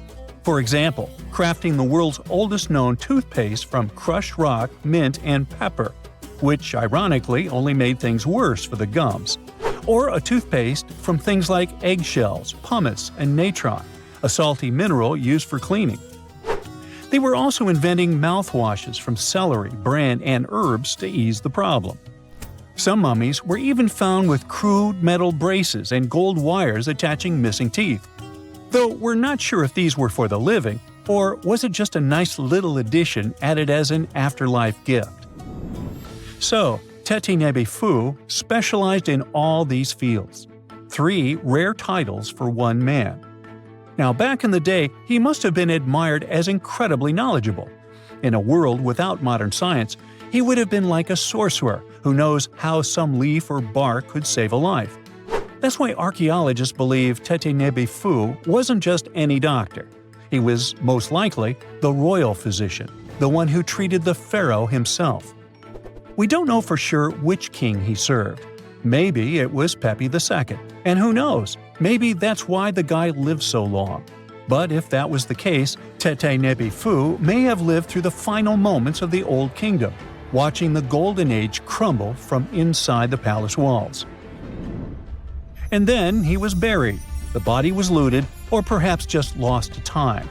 For example, crafting the world's oldest known toothpaste from crushed rock, mint, and pepper, which ironically only made things worse for the gums. Or a toothpaste from things like eggshells, pumice, and natron, a salty mineral used for cleaning. They were also inventing mouthwashes from celery, bran, and herbs to ease the problem. Some mummies were even found with crude metal braces and gold wires attaching missing teeth. Though we're not sure if these were for the living, or was it just a nice little addition added as an afterlife gift. So, Tete-Nebe-Fu specialized in all these fields. 3 rare titles for one man. Now, back in the day, he must have been admired as incredibly knowledgeable. In a world without modern science, he would have been like a sorcerer who knows how some leaf or bark could save a life. That's why archaeologists believe Tete-Nebe-Fu wasn't just any doctor. He was, most likely, the royal physician, the one who treated the pharaoh himself. We don't know for sure which king he served, Maybe it was Pepi II, and who knows, maybe that's why the guy lived so long. But if that was the case, Tete Nebifu may have lived through the final moments of the Old Kingdom, watching the Golden Age crumble from inside the palace walls. And then he was buried. The body was looted, or perhaps just lost to time.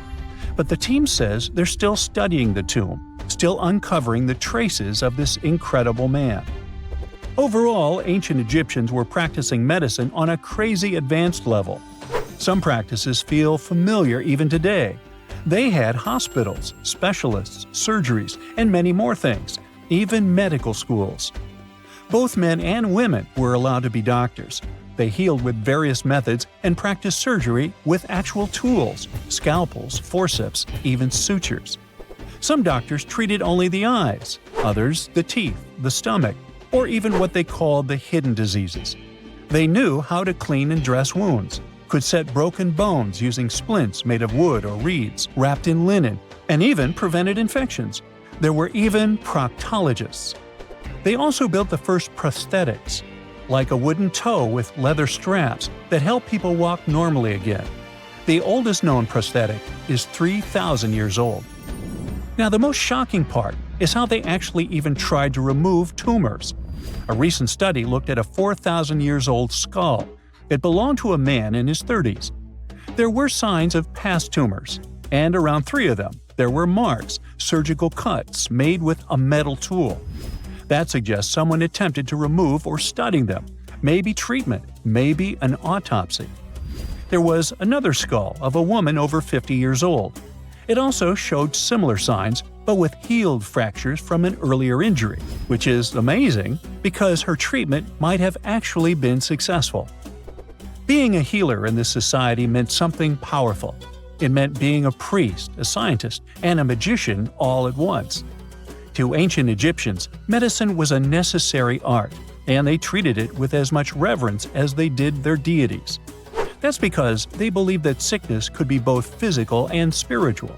But the team says they're still studying the tomb, still uncovering the traces of this incredible man. Overall, ancient Egyptians were practicing medicine on a crazy advanced level. Some practices feel familiar even today. They had hospitals, specialists, surgeries, and many more things, even medical schools. Both men and women were allowed to be doctors. They healed with various methods and practiced surgery with actual tools, scalpels, forceps, even sutures. Some doctors treated only the eyes, others the teeth, the stomach, or even what they called the hidden diseases. They knew how to clean and dress wounds, could set broken bones using splints made of wood or reeds wrapped in linen, and even prevented infections. There were even proctologists. They also built the first prosthetics, like a wooden toe with leather straps that help people walk normally again. The oldest known prosthetic is 3,000 years old. Now, the most shocking part is how they actually even tried to remove tumors. A recent study looked at a 4,000 years old skull. It belonged to a man in his 30s. There were signs of past tumors, and around 3 of them, there were marks, surgical cuts made with a metal tool. That suggests someone attempted to remove or study them, maybe treatment, maybe an autopsy. There was another skull of a woman over 50 years old. It also showed similar signs, but with healed fractures from an earlier injury, which is amazing because her treatment might have actually been successful. Being a healer in this society meant something powerful. It meant being a priest, a scientist, and a magician all at once. To ancient Egyptians, medicine was a necessary art, and they treated it with as much reverence as they did their deities. That's because they believed that sickness could be both physical and spiritual.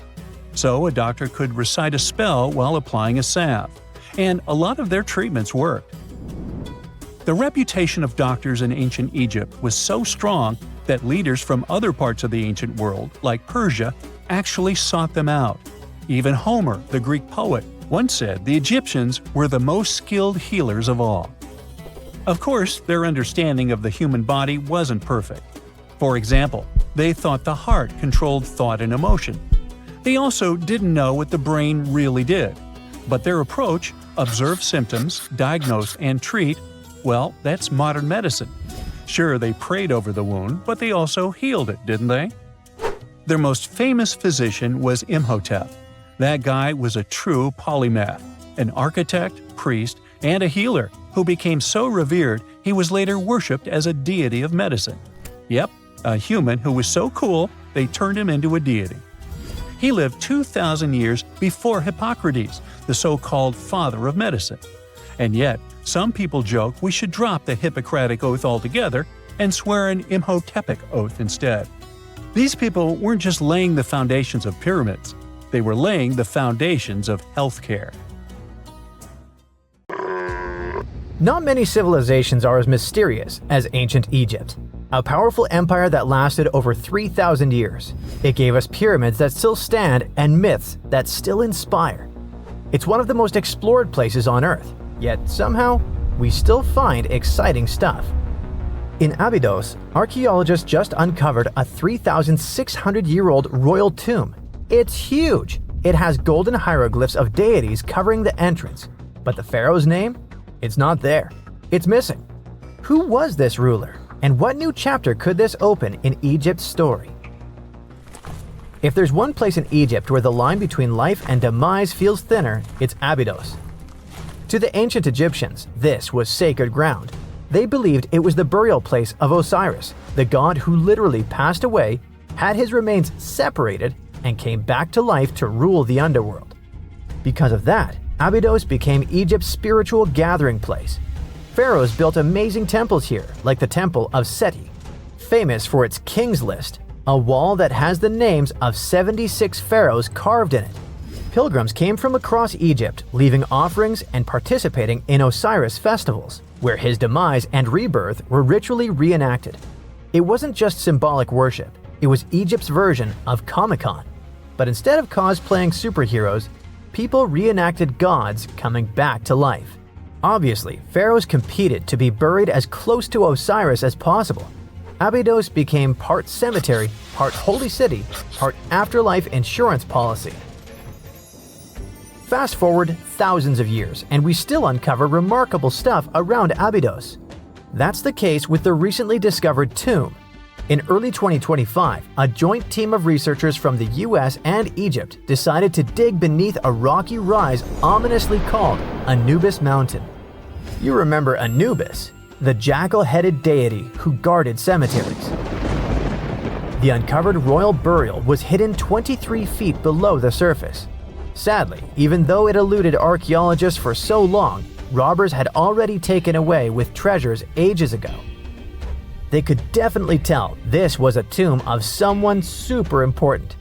So a doctor could recite a spell while applying a salve, and a lot of their treatments worked. The reputation of doctors in ancient Egypt was so strong that leaders from other parts of the ancient world, like Persia, actually sought them out. Even Homer, the Greek poet, once said the Egyptians were the most skilled healers of all. Of course, their understanding of the human body wasn't perfect. For example, they thought the heart controlled thought and emotion. They also didn't know what the brain really did. But their approach, observe symptoms, diagnose, and treat, well, that's modern medicine. Sure, they prayed over the wound, but they also healed it, didn't they? Their most famous physician was Imhotep. That guy was a true polymath, an architect, priest, and a healer who became so revered he was later worshipped as a deity of medicine. Yep, a human who was so cool they turned him into a deity. He lived 2,000 years before Hippocrates, the so-called father of medicine. And yet, some people joke we should drop the Hippocratic Oath altogether and swear an Imhotepic oath instead. These people weren't just laying the foundations of pyramids, they were laying the foundations of healthcare. Not many civilizations are as mysterious as ancient Egypt. A powerful empire that lasted over 3,000 years. It gave us pyramids that still stand and myths that still inspire. It's one of the most explored places on Earth, yet somehow, we still find exciting stuff. In Abydos, archaeologists just uncovered a 3,600-year-old royal tomb. It's huge! It has golden hieroglyphs of deities covering the entrance. But the pharaoh's name? It's not there. It's missing. Who was this ruler? And what new chapter could this open in Egypt's story? If there's one place in Egypt where the line between life and demise feels thinner, it's Abydos. To the ancient Egyptians, this was sacred ground. They believed it was the burial place of Osiris, the god who literally passed away, had his remains separated, and came back to life to rule the underworld. Because of that, Abydos became Egypt's spiritual gathering place. Pharaohs built amazing temples here, like the Temple of Seti, famous for its King's List, a wall that has the names of 76 pharaohs carved in it. Pilgrims came from across Egypt, leaving offerings and participating in Osiris festivals. where his demise and rebirth were ritually reenacted. It wasn't just symbolic worship, it was Egypt's version of Comic-Con. But instead of cosplaying superheroes, people reenacted gods coming back to life. Obviously, pharaohs competed to be buried as close to Osiris as possible. Abydos became part cemetery, part holy city, part afterlife insurance policy. Fast forward thousands of years, and we still uncover remarkable stuff around Abydos. That's the case with the recently discovered tomb. In early 2025, a joint team of researchers from the US and Egypt decided to dig beneath a rocky rise ominously called Anubis Mountain. You remember Anubis, the jackal-headed deity who guarded cemeteries. The uncovered royal burial was hidden 23 feet below the surface. Sadly, even though it eluded archaeologists for so long, robbers had already taken away with treasures ages ago. They could definitely tell this was a tomb of someone super important.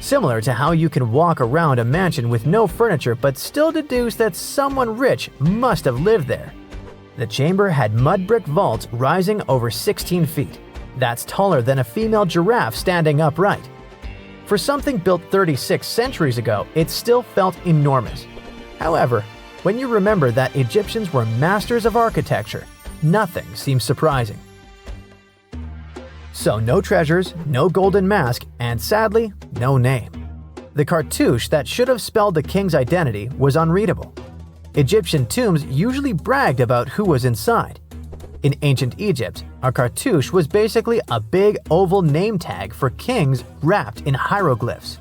Similar to how you can walk around a mansion with no furniture but still deduce that someone rich must have lived there. The chamber had mud brick vaults rising over 16 feet. That's taller than a female giraffe standing upright. For something built 36 centuries ago, it still felt enormous. However, when you remember that Egyptians were masters of architecture, nothing seems surprising. So no treasures, no golden mask, and sadly, no name. The cartouche that should have spelled the king's identity was unreadable. Egyptian tombs usually bragged about who was inside. In ancient Egypt, a cartouche was basically a big oval name tag for kings wrapped in hieroglyphs.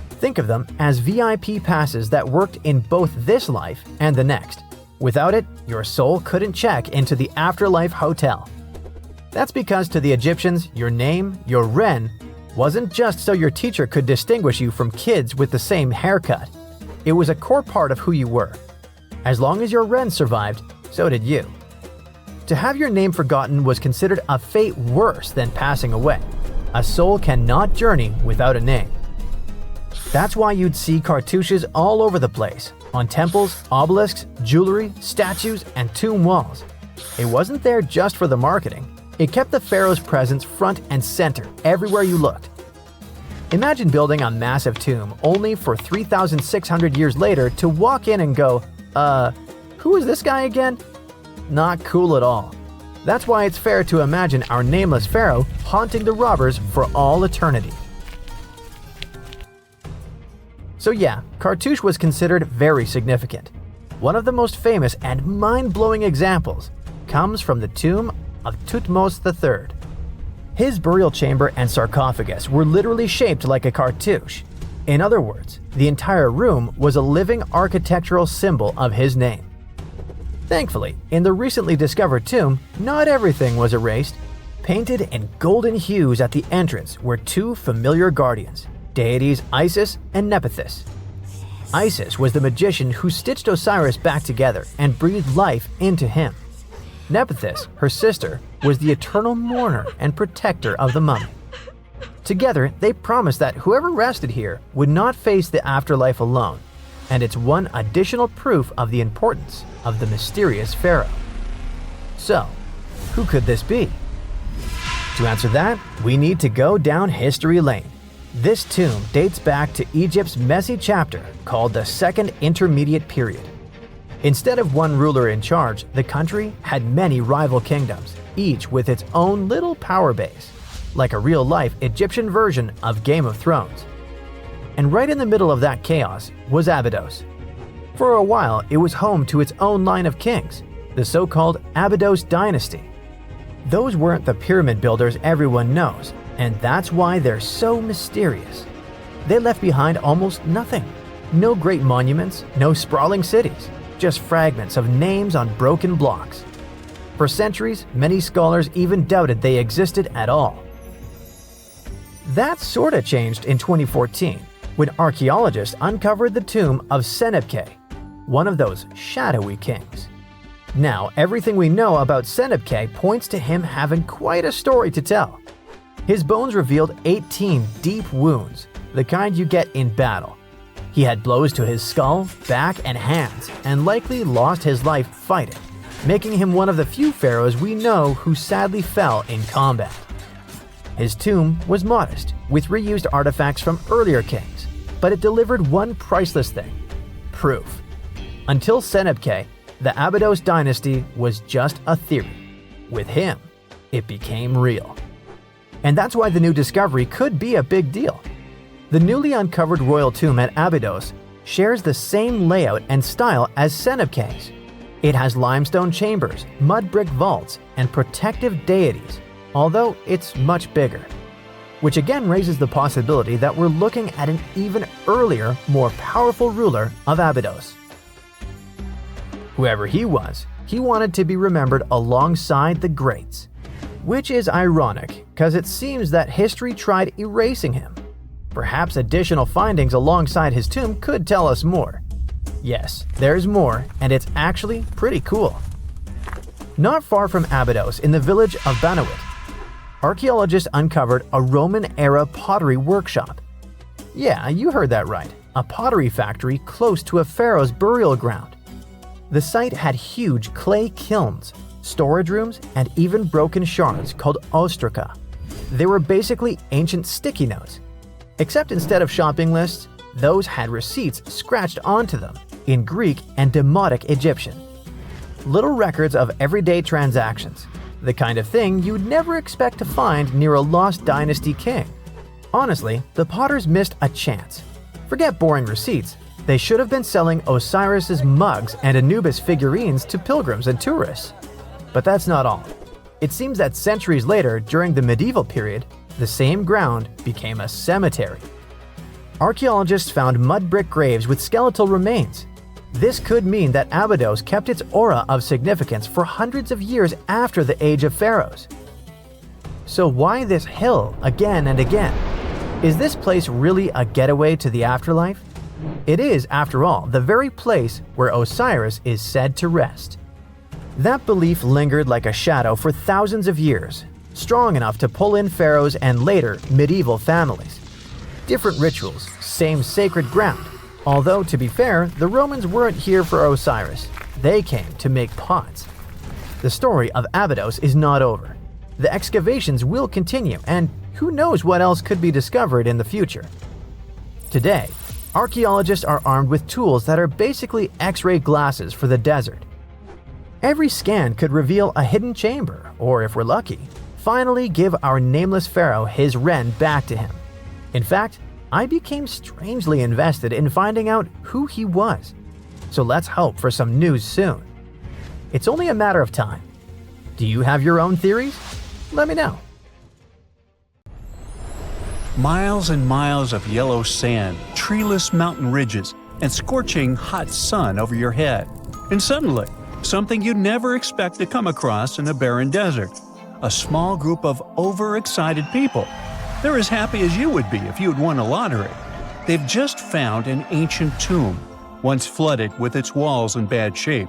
Think of them as VIP passes that worked in both this life and the next. Without it, your soul couldn't check into the afterlife hotel. That's because to the Egyptians, your name, your Ren, wasn't just so your teacher could distinguish you from kids with the same haircut. It was a core part of who you were. As long as your Ren survived, so did you. To have your name forgotten was considered a fate worse than passing away. A soul cannot journey without a name. That's why you'd see cartouches all over the place, on temples, obelisks, jewelry, statues, and tomb walls. It wasn't there just for the marketing. It kept the pharaoh's presence front and center everywhere you looked. Imagine building a massive tomb only for 3,600 years later to walk in and go, who is this guy again? Not cool at all. That's why it's fair to imagine our nameless pharaoh haunting the robbers for all eternity. So yeah, cartouche was considered very significant. One of the most famous and mind-blowing examples comes from the tomb of Thutmose III. His burial chamber and sarcophagus were literally shaped like a cartouche. In other words, the entire room was a living architectural symbol of his name. Thankfully, in the recently discovered tomb, not everything was erased. Painted in golden hues at the entrance were two familiar guardians, deities Isis and Nephthys. Isis was the magician who stitched Osiris back together and breathed life into him. Nephthys, her sister, was the eternal mourner and protector of the mummy. Together, they promised that whoever rested here would not face the afterlife alone, and it's one additional proof of the importance of the mysterious pharaoh. So, who could this be? To answer that, we need to go down history lane. This tomb dates back to Egypt's messy chapter called the Second Intermediate Period. Instead of one ruler in charge, the country had many rival kingdoms, each with its own little power base, like a real-life Egyptian version of Game of Thrones. And right in the middle of that chaos was Abydos. For a while, it was home to its own line of kings, the so-called Abydos dynasty. Those weren't the pyramid builders everyone knows, and that's why they're so mysterious. They left behind almost nothing. No great monuments, no sprawling cities, just fragments of names on broken blocks. For centuries, many scholars even doubted they existed at all. That sorta changed in 2014, when archaeologists uncovered the tomb of Senebkay, one of those shadowy kings. Now, everything we know about Senebkay points to him having quite a story to tell. His bones revealed 18 deep wounds, the kind you get in battle. He had blows to his skull, back, and hands, and likely lost his life fighting. making him one of the few pharaohs we know who sadly fell in combat. His tomb was modest, with reused artifacts from earlier kings, but it delivered one priceless thing: proof. Until Senebkay, the Abydos dynasty was just a theory. With him, it became real. And that's why the new discovery could be a big deal. The newly uncovered royal tomb at Abydos shares the same layout and style as Senebkay's. It has limestone chambers, mud brick vaults, and protective deities, although it's much bigger. Which again raises the possibility that we're looking at an even earlier, more powerful ruler of Abydos. Whoever he was, he wanted to be remembered alongside the greats. Which is ironic, because it seems that history tried erasing him. Perhaps additional findings alongside his tomb could tell us more. Yes, there's more, and it's actually pretty cool. Not far from Abydos, in the village of Banawit, archaeologists uncovered a Roman-era pottery workshop. Yeah, you heard that right, a pottery factory close to a pharaoh's burial ground. The site had huge clay kilns, storage rooms, and even broken shards called ostraca. They were basically ancient sticky notes. Except instead of shopping lists, those had receipts scratched onto them in Greek and Demotic Egyptian. Little records of everyday transactions, the kind of thing you'd never expect to find near a lost dynasty king. Honestly, the potters missed a chance. Forget boring receipts, they should have been selling Osiris's mugs and Anubis figurines to pilgrims and tourists. But that's not all. It seems that centuries later, during the medieval period, the same ground became a cemetery. Archaeologists found mud brick graves with skeletal remains. This could mean that Abydos kept its aura of significance for hundreds of years after the age of pharaohs. So why this hill again and again? Is this place really a getaway to the afterlife? It is, after all, the very place where Osiris is said to rest. That belief lingered like a shadow for thousands of years, strong enough to pull in pharaohs and later medieval families. Different rituals, same sacred ground. Although, to be fair, the Romans weren't here for Osiris. They came to make pots. The story of Abydos is not over. The excavations will continue, and who knows what else could be discovered in the future. Today, archaeologists are armed with tools that are basically X-ray glasses for the desert. Every scan could reveal a hidden chamber, or if we're lucky, finally give our nameless pharaoh his wren back to him. In fact, I became strangely invested in finding out who he was. So let's hope for some news soon. It's only a matter of time. Do you have your own theories? Let me know. Miles and miles of yellow sand, treeless mountain ridges, and scorching hot sun over your head. And suddenly, something you'd never expect to come across in a barren desert. A small group of overexcited people. They're as happy as you would be if you'd won a lottery. They've just found an ancient tomb, once flooded with its walls in bad shape.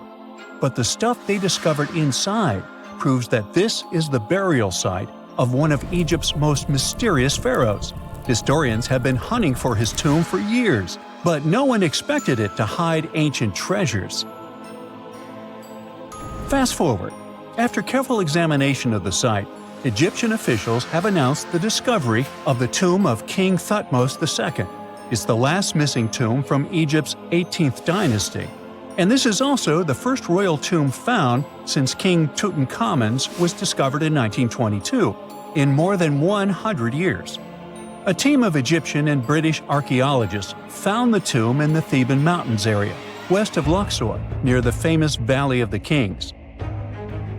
But the stuff they discovered inside proves that this is the burial site of one of Egypt's most mysterious pharaohs. Historians have been hunting for his tomb for years, but no one expected it to hide ancient treasures. Fast forward. After careful examination of the site, Egyptian officials have announced the discovery of the tomb of King Thutmose II. It's the last missing tomb from Egypt's 18th dynasty. And this is also the first royal tomb found since King Tutankhamun's was discovered in 1922, in more than 100 years. A team of Egyptian and British archaeologists found the tomb in the Theban Mountains area, west of Luxor, near the famous Valley of the Kings.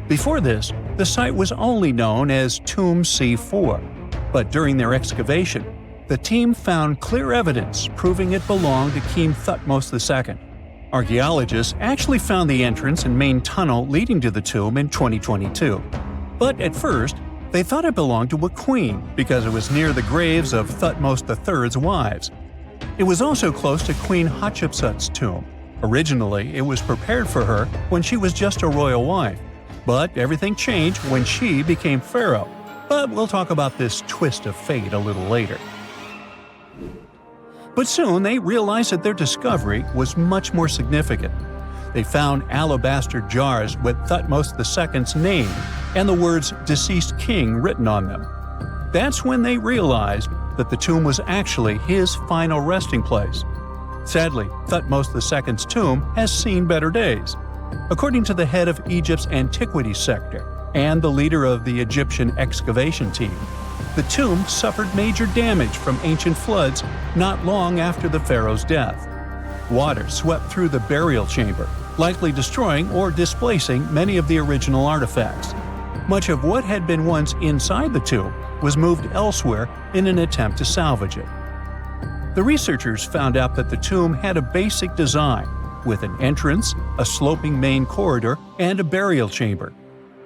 Before this, the site was only known as Tomb C4, but during their excavation, the team found clear evidence proving it belonged to King Thutmose II. Archaeologists actually found the entrance and main tunnel leading to the tomb in 2022. But at first, they thought it belonged to a queen because it was near the graves of Thutmose III's wives. It was also close to Queen Hatshepsut's tomb. Originally, it was prepared for her when she was just a royal wife. But everything changed when she became pharaoh. But we'll talk about this twist of fate a little later. But soon they realized that their discovery was much more significant. They found alabaster jars with Thutmose II's name and the words "deceased king" written on them. That's when they realized that the tomb was actually his final resting place. Sadly, Thutmose II's tomb has seen better days. According to the head of Egypt's antiquities sector and the leader of the Egyptian excavation team, the tomb suffered major damage from ancient floods not long after the pharaoh's death. Water swept through the burial chamber, likely destroying or displacing many of the original artifacts. Much of what had been once inside the tomb was moved elsewhere in an attempt to salvage it. The researchers found out that the tomb had a basic design, with an entrance, a sloping main corridor, and a burial chamber.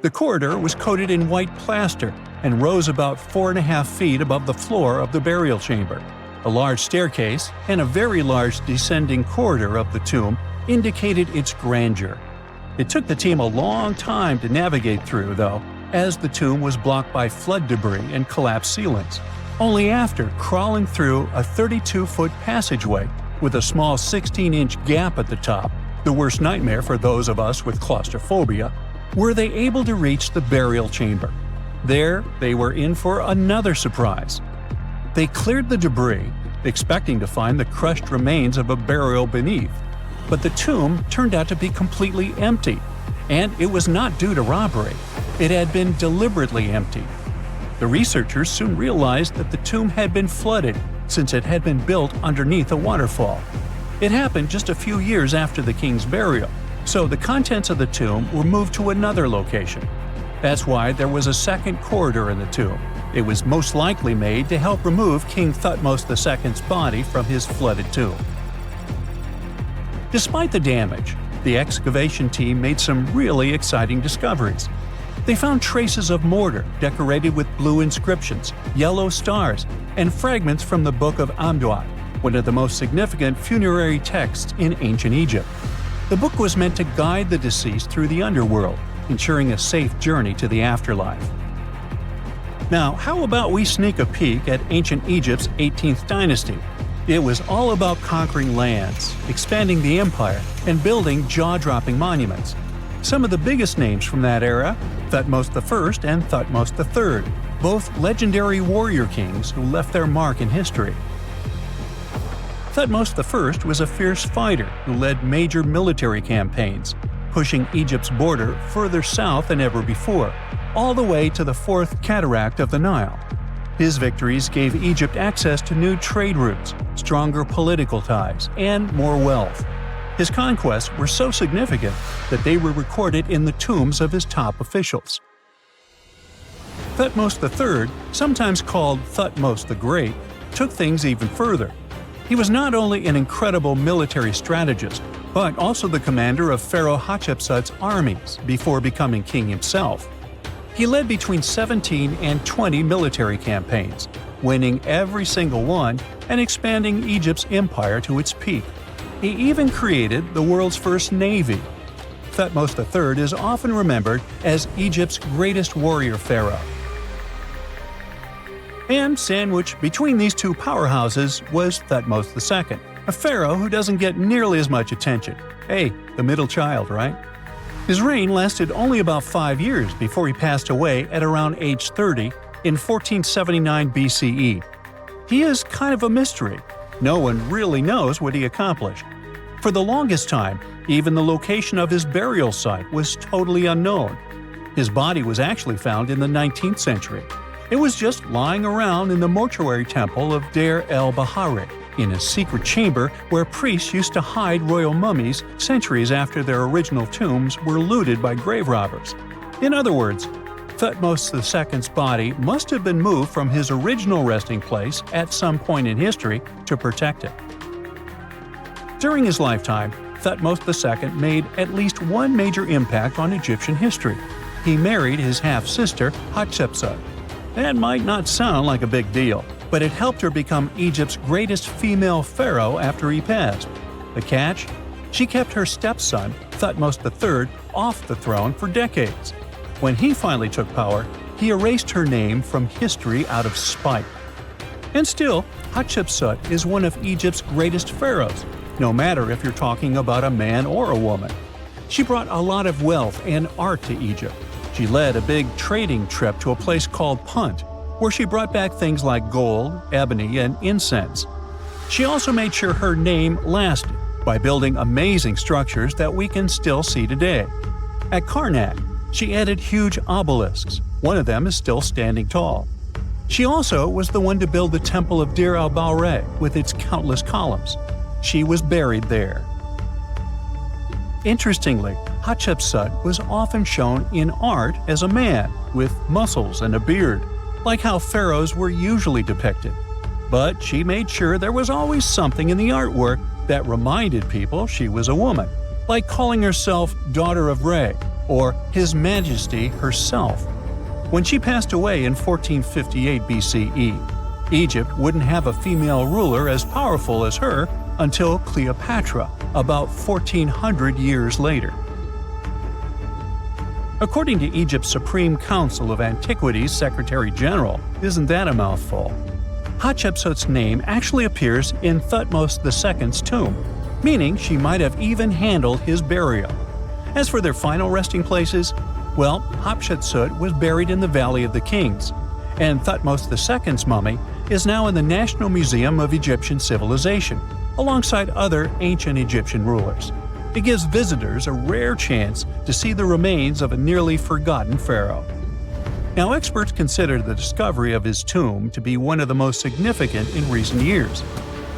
The corridor was coated in white plaster and rose about 4.5 feet above the floor of the burial chamber. A large staircase and a very large descending corridor of the tomb indicated its grandeur. It took the team a long time to navigate through, though, as the tomb was blocked by flood debris and collapsed ceilings. Only after crawling through a 32-foot passageway with a small 16-inch gap at the top, the worst nightmare for those of us with claustrophobia, were they able to reach the burial chamber. There, they were in for another surprise. They cleared the debris, expecting to find the crushed remains of a burial beneath. But the tomb turned out to be completely empty, and it was not due to robbery. It had been deliberately emptied. The researchers soon realized that the tomb had been flooded since it had been built underneath a waterfall. It happened just a few years after the king's burial, so the contents of the tomb were moved to another location. That's why there was a second corridor in the tomb. It was most likely made to help remove King Thutmose II's body from his flooded tomb. Despite the damage, the excavation team made some really exciting discoveries. They found traces of mortar decorated with blue inscriptions, yellow stars, and fragments from the Book of Amduat, one of the most significant funerary texts in ancient Egypt. The book was meant to guide the deceased through the underworld, ensuring a safe journey to the afterlife. Now, how about we sneak a peek at ancient Egypt's 18th dynasty? It was all about conquering lands, expanding the empire, and building jaw-dropping monuments. Some of the biggest names from that era, Thutmose I and Thutmose III, both legendary warrior kings who left their mark in history. Thutmose I was a fierce fighter who led major military campaigns, pushing Egypt's border further south than ever before, all the way to the fourth cataract of the Nile. His victories gave Egypt access to new trade routes, stronger political ties, and more wealth. His conquests were so significant that they were recorded in the tombs of his top officials. Thutmose III, sometimes called Thutmose the Great, took things even further. He was not only an incredible military strategist, but also the commander of Pharaoh Hatshepsut's armies before becoming king himself. He led between 17 and 20 military campaigns, winning every single one and expanding Egypt's empire to its peak. He even created the world's first navy. Thutmose III is often remembered as Egypt's greatest warrior pharaoh. And sandwiched between these two powerhouses was Thutmose II, a pharaoh who doesn't get nearly as much attention. Hey, the middle child, right? His reign lasted only about 5 years before he passed away at around age 30 in 1479 BCE. He is kind of a mystery. No one really knows what he accomplished. For the longest time, even the location of his burial site was totally unknown. His body was actually found in the 19th century. It was just lying around in the mortuary temple of Deir el-Bahari, in a secret chamber where priests used to hide royal mummies centuries after their original tombs were looted by grave robbers. In other words, Thutmose II's body must have been moved from his original resting place at some point in history to protect it. During his lifetime, Thutmose II made at least one major impact on Egyptian history. He married his half-sister, Hatshepsut. That might not sound like a big deal, but it helped her become Egypt's greatest female pharaoh after he passed. The catch? She kept her stepson, Thutmose III, off the throne for decades. When he finally took power, he erased her name from history out of spite. And still, Hatshepsut is one of Egypt's greatest pharaohs, no matter if you're talking about a man or a woman. She brought a lot of wealth and art to Egypt. She led a big trading trip to a place called Punt, where she brought back things like gold, ebony, and incense. She also made sure her name lasted by building amazing structures that we can still see today. At Karnak, she added huge obelisks. One of them is still standing tall. She also was the one to build the Temple of Dir al-Bahre with its countless columns. She was buried there. Interestingly, Hatshepsut was often shown in art as a man with muscles and a beard, like how pharaohs were usually depicted. But she made sure there was always something in the artwork that reminded people she was a woman, like calling herself Daughter of Re or His Majesty herself. When she passed away in 1458 BCE, Egypt wouldn't have a female ruler as powerful as her until Cleopatra, about 1400 years later. According to Egypt's Supreme Council of Antiquities Secretary General, isn't that a mouthful? Hatshepsut's name actually appears in Thutmose II's tomb, meaning she might have even handled his burial. As for their final resting places, well, Hatshepsut was buried in the Valley of the Kings, and Thutmose II's mummy is now in the National Museum of Egyptian Civilization, alongside other ancient Egyptian rulers. It gives visitors a rare chance to see the remains of a nearly forgotten pharaoh. Now, experts consider the discovery of his tomb to be one of the most significant in recent years.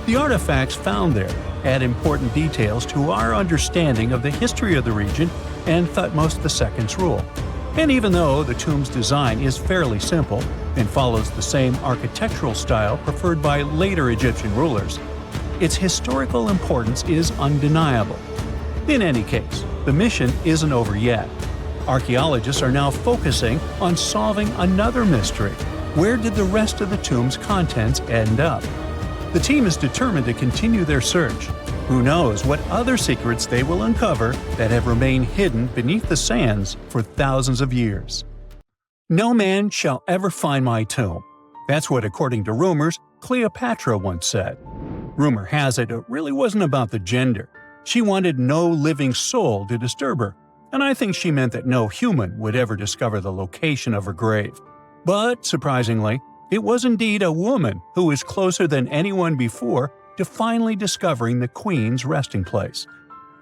The artifacts found there add important details to our understanding of the history of the region and Thutmose II's rule. And even though the tomb's design is fairly simple and follows the same architectural style preferred by later Egyptian rulers, its historical importance is undeniable. In any case, the mission isn't over yet. Archaeologists are now focusing on solving another mystery. Where did the rest of the tomb's contents end up? The team is determined to continue their search. Who knows what other secrets they will uncover that have remained hidden beneath the sands for thousands of years. No man shall ever find my tomb. That's what, according to rumors, Cleopatra once said. Rumor has it really wasn't about the gender. She wanted no living soul to disturb her, and I think she meant that no human would ever discover the location of her grave. But, surprisingly, it was indeed a woman who was closer than anyone before to finally discovering the Queen's resting place.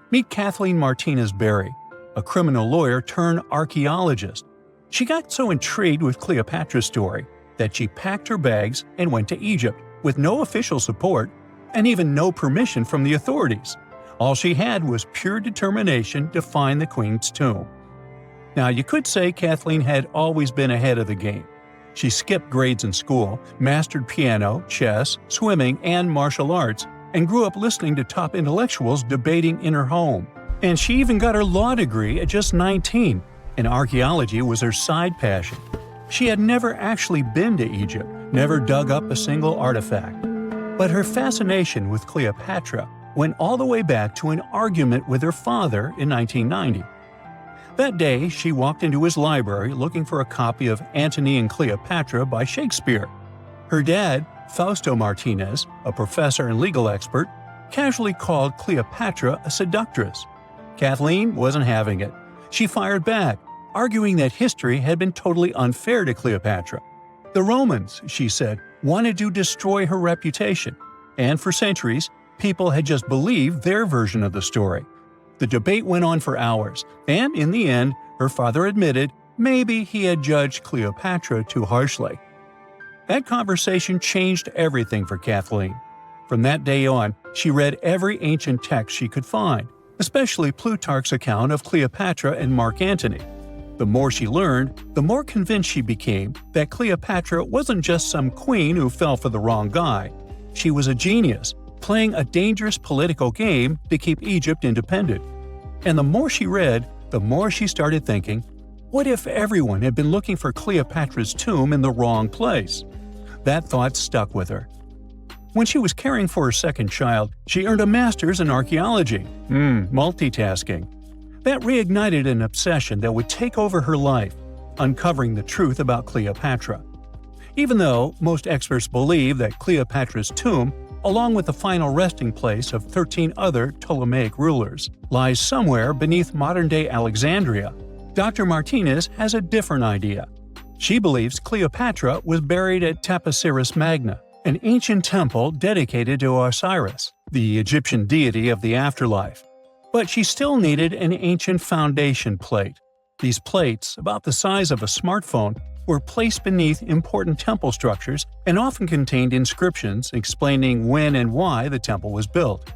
Meet Kathleen Martinez Berry, a criminal lawyer turned archaeologist. She got so intrigued with Cleopatra's story that she packed her bags and went to Egypt with no official support and even no permission from the authorities. All she had was pure determination to find the Queen's tomb. Now, you could say Kathleen had always been ahead of the game. She skipped grades in school, mastered piano, chess, swimming, and martial arts, and grew up listening to top intellectuals debating in her home. And she even got her law degree at just 19, and archaeology was her side passion. She had never actually been to Egypt, never dug up a single artifact. But her fascination with Cleopatra went all the way back to an argument with her father in 1990. That day, she walked into his library looking for a copy of Antony and Cleopatra by Shakespeare. Her dad, Fausto Martinez, a professor and legal expert, casually called Cleopatra a seductress. Kathleen wasn't having it. She fired back, arguing that history had been totally unfair to Cleopatra. The Romans, she said, wanted to destroy her reputation, and for centuries, people had just believed their version of the story. The debate went on for hours, and in the end, her father admitted maybe he had judged Cleopatra too harshly. That conversation changed everything for Kathleen. From that day on, she read every ancient text she could find, especially Plutarch's account of Cleopatra and Mark Antony. The more she learned, the more convinced she became that Cleopatra wasn't just some queen who fell for the wrong guy. She was a genius, playing a dangerous political game to keep Egypt independent. And the more she read, the more she started thinking, what if everyone had been looking for Cleopatra's tomb in the wrong place? That thought stuck with her. When she was caring for her second child, she earned a master's in archaeology. Multitasking. That reignited an obsession that would take over her life, uncovering the truth about Cleopatra. Even though most experts believe that Cleopatra's tomb along with the final resting place of 13 other Ptolemaic rulers, lies somewhere beneath modern-day Alexandria. Dr. Martinez has a different idea. She believes Cleopatra was buried at Taposiris Magna, an ancient temple dedicated to Osiris, the Egyptian deity of the afterlife. But she still needed an ancient foundation plate. These plates, about the size of a smartphone, were placed beneath important temple structures and often contained inscriptions explaining when and why the temple was built.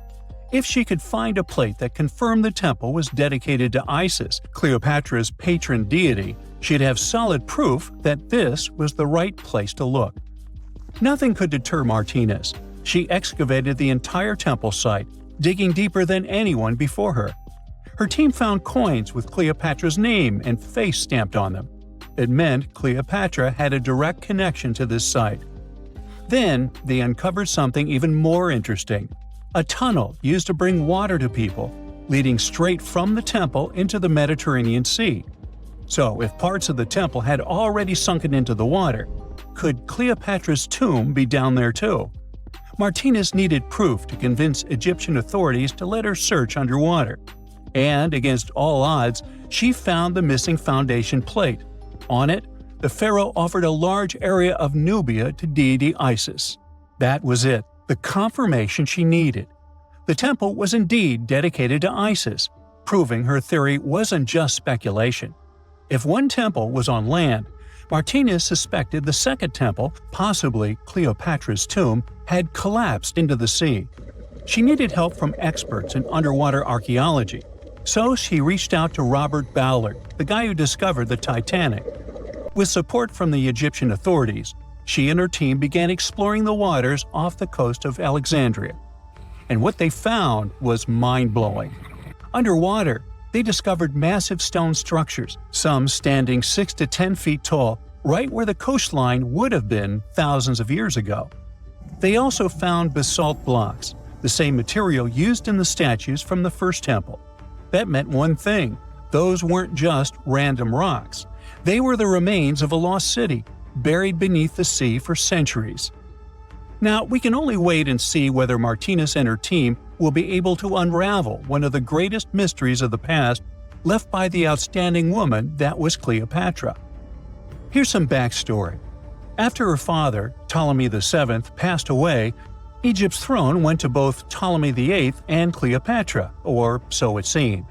If she could find a plate that confirmed the temple was dedicated to Isis, Cleopatra's patron deity, she'd have solid proof that this was the right place to look. Nothing could deter Martinez. She excavated the entire temple site, digging deeper than anyone before her. Her team found coins with Cleopatra's name and face stamped on them. It meant Cleopatra had a direct connection to this site. Then, they uncovered something even more interesting: a tunnel used to bring water to people, leading straight from the temple into the Mediterranean Sea. So, if parts of the temple had already sunken into the water, could Cleopatra's tomb be down there too? Martinez needed proof to convince Egyptian authorities to let her search underwater. And, against all odds, she found the missing foundation plate. On it, the pharaoh offered a large area of Nubia to deity Isis. That was it, the confirmation she needed. The temple was indeed dedicated to Isis, proving her theory wasn't just speculation. If one temple was on land, Martinez suspected the second temple, possibly Cleopatra's tomb, had collapsed into the sea. She needed help from experts in underwater archaeology, so she reached out to Robert Ballard, the guy who discovered the Titanic. With support from the Egyptian authorities, she and her team began exploring the waters off the coast of Alexandria. And what they found was mind-blowing. Underwater, they discovered massive stone structures, some standing 6 to 10 feet tall, right where the coastline would have been thousands of years ago. They also found basalt blocks, the same material used in the statues from the first temple. That meant one thing: those weren't just random rocks. They were the remains of a lost city, buried beneath the sea for centuries. Now, we can only wait and see whether Martinez and her team will be able to unravel one of the greatest mysteries of the past left by the outstanding woman that was Cleopatra. Here's some backstory. After her father, Ptolemy VII, passed away, Egypt's throne went to both Ptolemy VIII and Cleopatra, or so it seemed.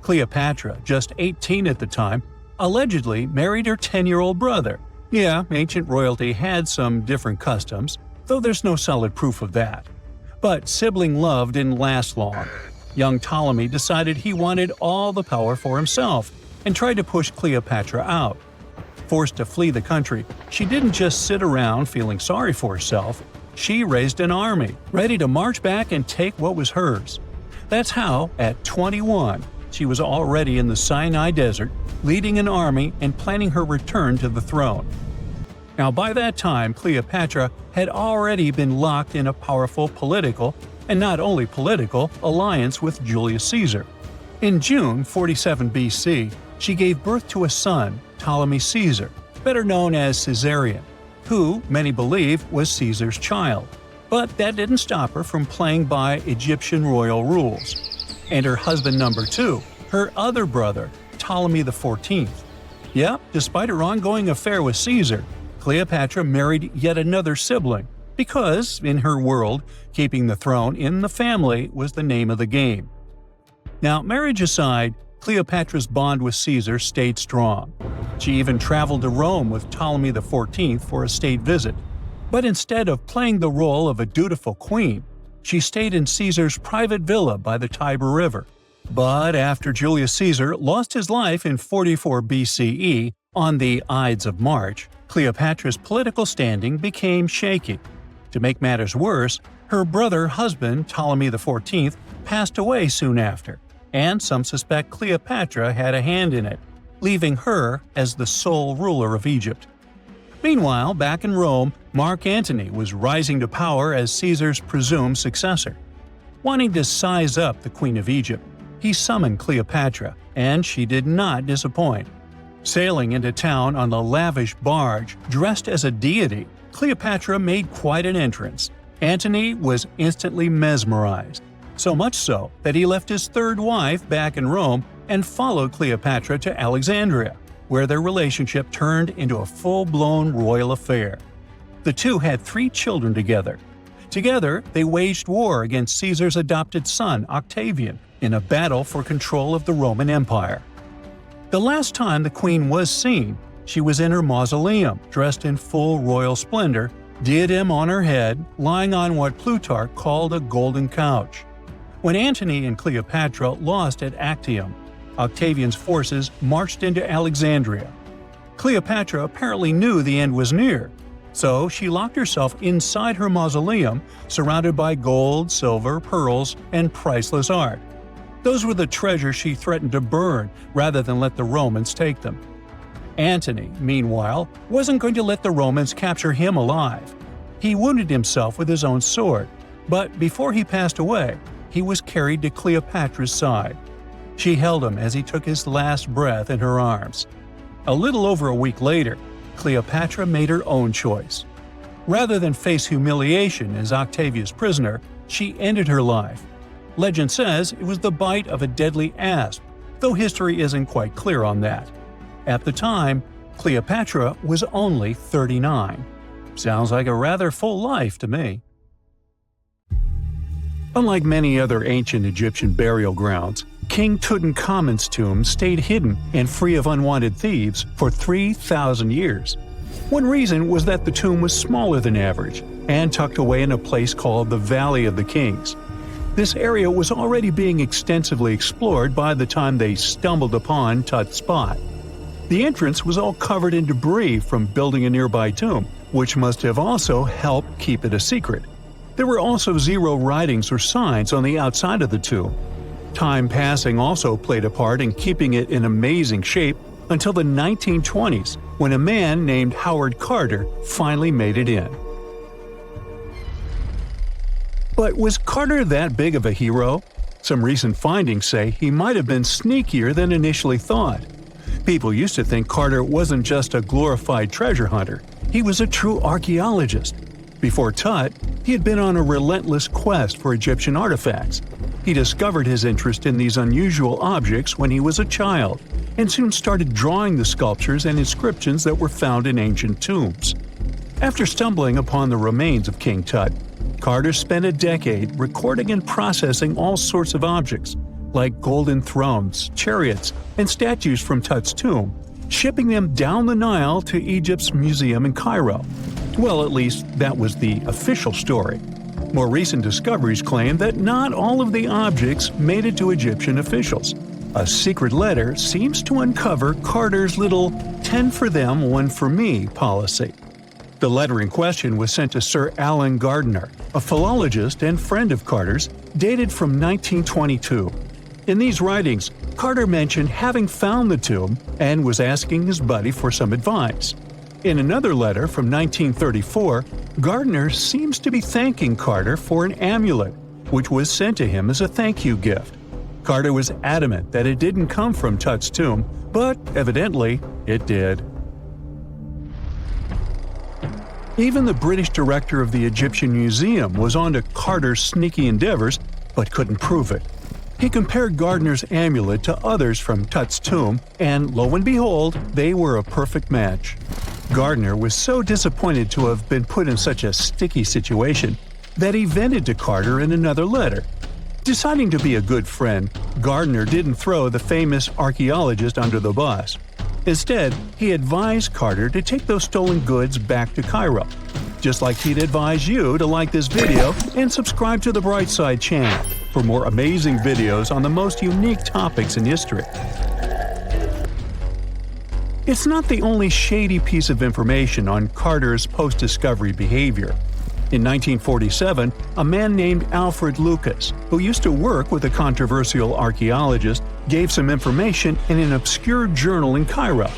Cleopatra, just 18 at the time, allegedly married her 10-year-old brother. Yeah, ancient royalty had some different customs, though there's no solid proof of that. But sibling love didn't last long. Young Ptolemy decided he wanted all the power for himself and tried to push Cleopatra out. Forced to flee the country, she didn't just sit around feeling sorry for herself. She raised an army, ready to march back and take what was hers. That's how, at 21, she was already in the Sinai Desert, leading an army and planning her return to the throne. Now, by that time, Cleopatra had already been locked in a powerful political, and not only political, alliance with Julius Caesar. In June 47 BC, she gave birth to a son, Ptolemy Caesar, better known as Caesarion, who, many believe, was Caesar's child. But that didn't stop her from playing by Egyptian royal rules. And her husband number 2, her other brother, Ptolemy XIV. Yep, despite her ongoing affair with Caesar, Cleopatra married yet another sibling, because, in her world, keeping the throne in the family was the name of the game. Now, marriage aside, Cleopatra's bond with Caesar stayed strong. She even traveled to Rome with Ptolemy XIV for a state visit. But instead of playing the role of a dutiful queen, she stayed in Caesar's private villa by the Tiber River. But after Julius Caesar lost his life in 44 BCE on the Ides of March, Cleopatra's political standing became shaky. To make matters worse, her brother-husband Ptolemy XIV passed away soon after, and some suspect Cleopatra had a hand in it, leaving her as the sole ruler of Egypt. Meanwhile, back in Rome, Mark Antony was rising to power as Caesar's presumed successor. Wanting to size up the Queen of Egypt, he summoned Cleopatra, and she did not disappoint. Sailing into town on a lavish barge dressed as a deity, Cleopatra made quite an entrance. Antony was instantly mesmerized, so much so that he left his third wife back in Rome and followed Cleopatra to Alexandria, where their relationship turned into a full-blown royal affair. The two had 3 children together. Together, they waged war against Caesar's adopted son, Octavian, in a battle for control of the Roman Empire. The last time the queen was seen, she was in her mausoleum, dressed in full royal splendor, diadem on her head, lying on what Plutarch called a golden couch. When Antony and Cleopatra lost at Actium, Octavian's forces marched into Alexandria. Cleopatra apparently knew the end was near, so she locked herself inside her mausoleum, surrounded by gold, silver, pearls, and priceless art. Those were the treasures she threatened to burn rather than let the Romans take them. Antony, meanwhile, wasn't going to let the Romans capture him alive. He wounded himself with his own sword, but before he passed away, he was carried to Cleopatra's side. She held him as he took his last breath in her arms. A little over a week later, Cleopatra made her own choice. Rather than face humiliation as Octavia's prisoner, she ended her life. Legend says it was the bite of a deadly asp, though history isn't quite clear on that. At the time, Cleopatra was only 39. Sounds like a rather full life to me. Unlike many other ancient Egyptian burial grounds, King Tutankhamun's tomb stayed hidden and free of unwanted thieves for 3,000 years. One reason was that the tomb was smaller than average and tucked away in a place called the Valley of the Kings. This area was already being extensively explored by the time they stumbled upon Tut's spot. The entrance was all covered in debris from building a nearby tomb, which must have also helped keep it a secret. There were also 0 writings or signs on the outside of the tomb. Time passing also played a part in keeping it in amazing shape until the 1920s, when a man named Howard Carter finally made it in. But was Carter that big of a hero? Some recent findings say he might have been sneakier than initially thought. People used to think Carter wasn't just a glorified treasure hunter, he was a true archaeologist. Before Tut, he had been on a relentless quest for Egyptian artifacts. He discovered his interest in these unusual objects when he was a child, and soon started drawing the sculptures and inscriptions that were found in ancient tombs. After stumbling upon the remains of King Tut, Carter spent a decade recording and processing all sorts of objects, like golden thrones, chariots, and statues from Tut's tomb, shipping them down the Nile to Egypt's museum in Cairo. Well, at least that was the official story. More recent discoveries claim that not all of the objects made it to Egyptian officials. A secret letter seems to uncover Carter's little 10 for them, 1 for me policy. The letter in question was sent to Sir Alan Gardiner, a philologist and friend of Carter's, dated from 1922. In these writings, Carter mentioned having found the tomb and was asking his buddy for some advice. In another letter from 1934, Gardiner seems to be thanking Carter for an amulet, which was sent to him as a thank you gift. Carter was adamant that it didn't come from Tut's tomb, but evidently it did. Even the British director of the Egyptian Museum was onto Carter's sneaky endeavors, but couldn't prove it. He compared Gardiner's amulet to others from Tut's tomb, and lo and behold, they were a perfect match. Gardiner was so disappointed to have been put in such a sticky situation that he vented to Carter in another letter. Deciding to be a good friend, Gardiner didn't throw the famous archaeologist under the bus. Instead, he advised Carter to take those stolen goods back to Cairo, just like he'd advise you to like this video and subscribe to the Brightside channel for more amazing videos on the most unique topics in history. It's not the only shady piece of information on Carter's post-discovery behavior. In 1947, a man named Alfred Lucas, who used to work with a controversial archaeologist, gave some information in an obscure journal in Cairo.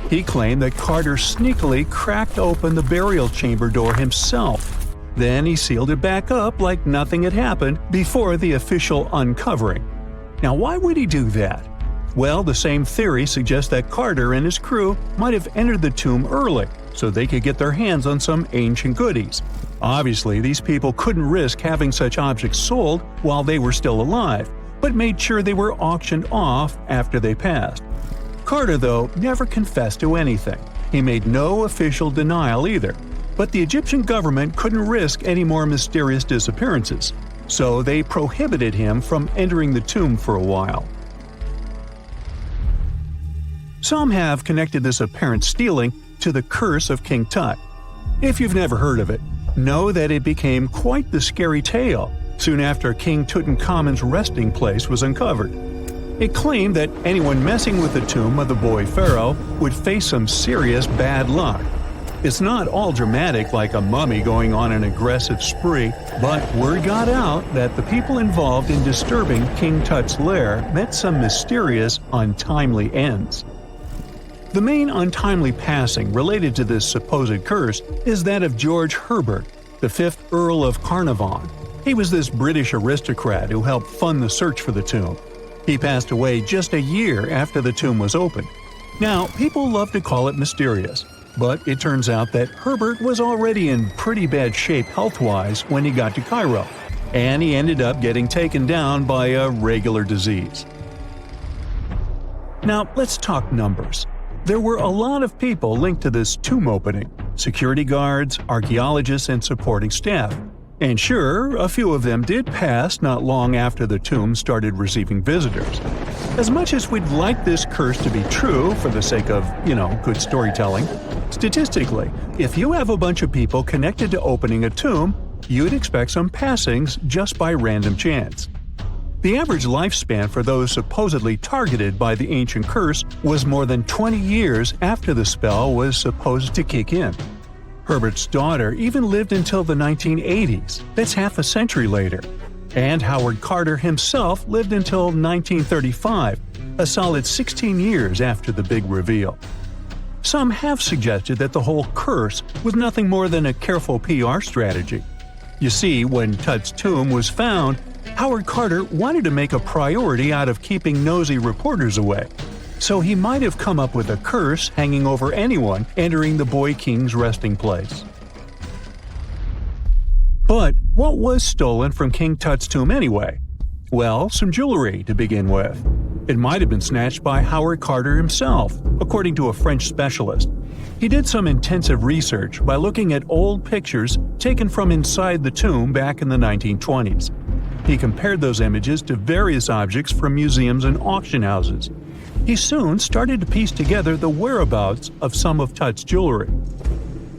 He claimed that Carter sneakily cracked open the burial chamber door himself. Then he sealed it back up like nothing had happened before the official uncovering. Now, why would he do that? Well, the same theory suggests that Carter and his crew might have entered the tomb early so they could get their hands on some ancient goodies. Obviously, these people couldn't risk having such objects sold while they were still alive, but made sure they were auctioned off after they passed. Carter, though, never confessed to anything. He made no official denial either, but the Egyptian government couldn't risk any more mysterious disappearances, so they prohibited him from entering the tomb for a while. Some have connected this apparent stealing to the curse of King Tut. If you've never heard of it, know that it became quite the scary tale soon after King Tutankhamun's resting place was uncovered. It claimed that anyone messing with the tomb of the boy pharaoh would face some serious bad luck. It's not all dramatic like a mummy going on an aggressive spree, but word got out that the people involved in disturbing King Tut's lair met some mysterious, untimely ends. The main untimely passing related to this supposed curse is that of George Herbert, the 5th Earl of Carnarvon. He was this British aristocrat who helped fund the search for the tomb. He passed away just a year after the tomb was opened. Now, people love to call it mysterious, but it turns out that Herbert was already in pretty bad shape health-wise when he got to Cairo, and he ended up getting taken down by a regular disease. Now, let's talk numbers. There were a lot of people linked to this tomb opening: security guards, archaeologists, and supporting staff. And sure, a few of them did pass not long after the tomb started receiving visitors. As much as we'd like this curse to be true for the sake of, good storytelling, statistically, if you have a bunch of people connected to opening a tomb, you'd expect some passings just by random chance. The average lifespan for those supposedly targeted by the ancient curse was more than 20 years after the spell was supposed to kick in. Herbert's daughter even lived until the 1980s, that's half a century later. And Howard Carter himself lived until 1935, a solid 16 years after the big reveal. Some have suggested that the whole curse was nothing more than a careful PR strategy. You see, when Tut's tomb was found, Howard Carter wanted to make a priority out of keeping nosy reporters away. So he might have come up with a curse hanging over anyone entering the boy king's resting place. But what was stolen from King Tut's tomb anyway? Well, some jewelry to begin with. It might have been snatched by Howard Carter himself, according to a French specialist. He did some intensive research by looking at old pictures taken from inside the tomb back in the 1920s. He compared those images to various objects from museums and auction houses. He soon started to piece together the whereabouts of some of Tut's jewelry.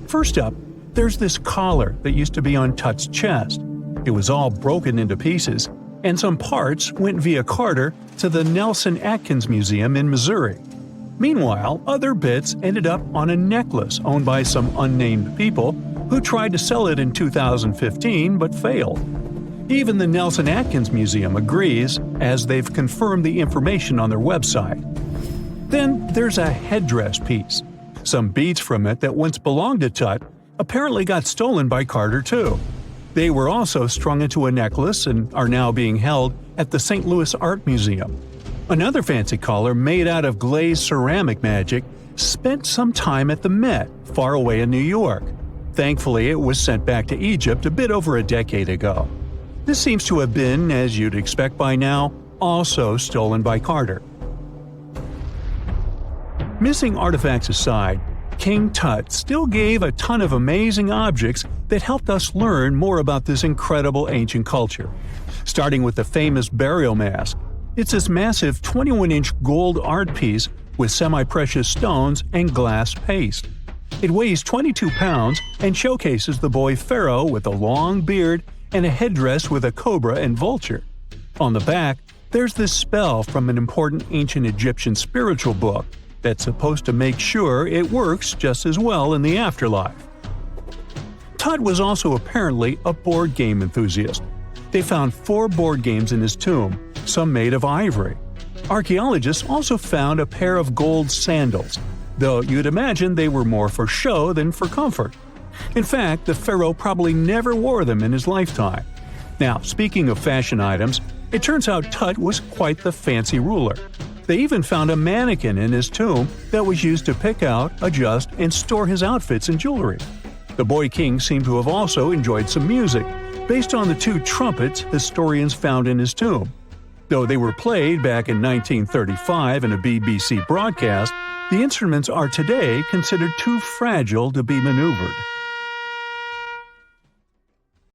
First up, there's this collar that used to be on Tut's chest. It was all broken into pieces, and some parts went via Carter to the Nelson Atkins Museum in Missouri. Meanwhile, other bits ended up on a necklace owned by some unnamed people who tried to sell it in 2015 but failed. Even the Nelson Atkins Museum agrees, as they've confirmed the information on their website. Then there's a headdress piece. Some beads from it that once belonged to Tut apparently got stolen by Carter too. They were also strung into a necklace and are now being held at the St. Louis Art Museum. Another fancy collar made out of glazed ceramic magic spent some time at the Met, far away in New York. Thankfully, it was sent back to Egypt a bit over a decade ago. This seems to have been, as you'd expect by now, also stolen by Carter. Missing artifacts aside, King Tut still gave a ton of amazing objects that helped us learn more about this incredible ancient culture. Starting with the famous burial mask. It's this massive 21-inch gold art piece with semi-precious stones and glass paste. It weighs 22 pounds and showcases the boy pharaoh with a long beard and a headdress with a cobra and vulture. On the back, there's this spell from an important ancient Egyptian spiritual book that's supposed to make sure it works just as well in the afterlife. Tut was also apparently a board game enthusiast. They found 4 board games in his tomb, some made of ivory. Archaeologists also found a pair of gold sandals, though you'd imagine they were more for show than for comfort. In fact, the pharaoh probably never wore them in his lifetime. Now, speaking of fashion items, it turns out Tut was quite the fancy ruler. They even found a mannequin in his tomb that was used to pick out, adjust, and store his outfits and jewelry. The boy king seemed to have also enjoyed some music, based on the 2 trumpets historians found in his tomb. Though they were played back in 1935 in a BBC broadcast, the instruments are today considered too fragile to be maneuvered.